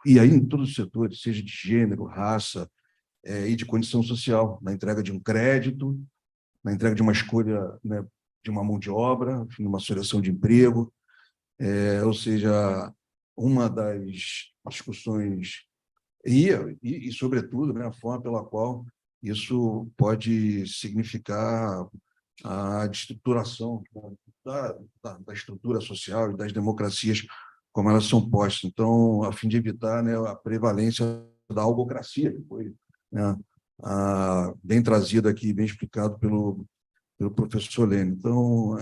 e aí em todos os setores, seja de gênero, raça, e de condição social, na entrega de um crédito, na entrega de uma escolha, né, de uma mão de obra, enfim, uma seleção de emprego. Ou seja, uma das discussões e sobretudo, né, a forma pela qual isso pode significar a destruturação da estrutura social e das democracias como elas são postas. Então, a fim de evitar, né, a prevalência da algocracia, que foi, né, bem trazido aqui, bem explicado pelo professor Lênin. Então,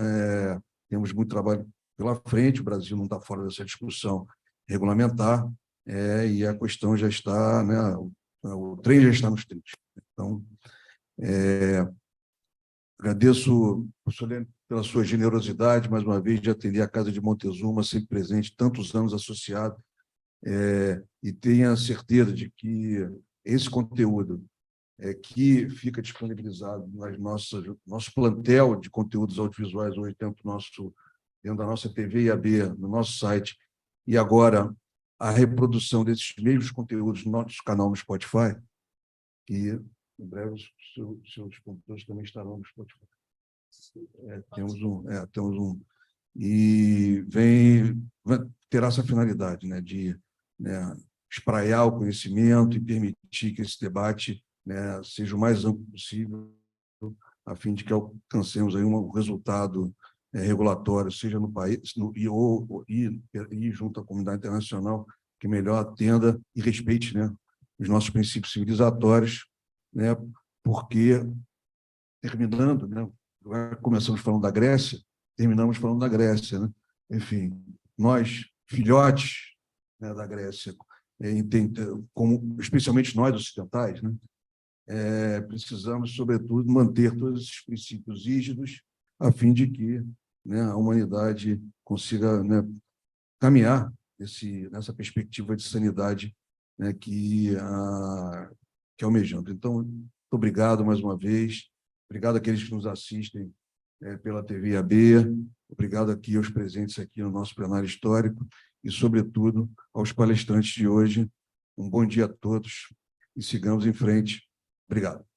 temos muito trabalho pela frente, o Brasil não está fora dessa discussão regulamentar, e a questão já está, né, o trem já está nos trilhos. Então, agradeço, professor Lênin, pela sua generosidade, mais uma vez, de atender a Casa de Montezuma, sempre presente, tantos anos associado, e tenha certeza de que esse conteúdo que fica disponibilizado nosso plantel de conteúdos audiovisuais hoje dentro da nossa TV IAB, no nosso site, e agora a reprodução desses mesmos conteúdos no nosso canal no Spotify, e em breve os seus conteúdos também estarão no Spotify. Temos um e terá essa finalidade, né, de, né, espraiar o conhecimento e permitir que esse debate, né, seja o mais amplo possível, a fim de que alcancemos aí um resultado regulatório, seja no país e junto à comunidade internacional, que melhor atenda e respeite, né, os nossos princípios civilizatórios, né, porque, terminando, né, começamos falando da Grécia, terminamos falando da Grécia, né? Enfim, nós, filhotes, né, da Grécia, especialmente nós ocidentais, né, precisamos, sobretudo, manter todos esses princípios rígidos a fim de que, né, a humanidade consiga, né, caminhar nessa perspectiva de sanidade, né, que almejamos. Então, muito obrigado mais uma vez, obrigado àqueles que nos assistem pela TV IAB, obrigado aqui aos presentes aqui no nosso plenário histórico e, sobretudo, aos palestrantes de hoje. Um bom dia a todos e sigamos em frente. Obrigado.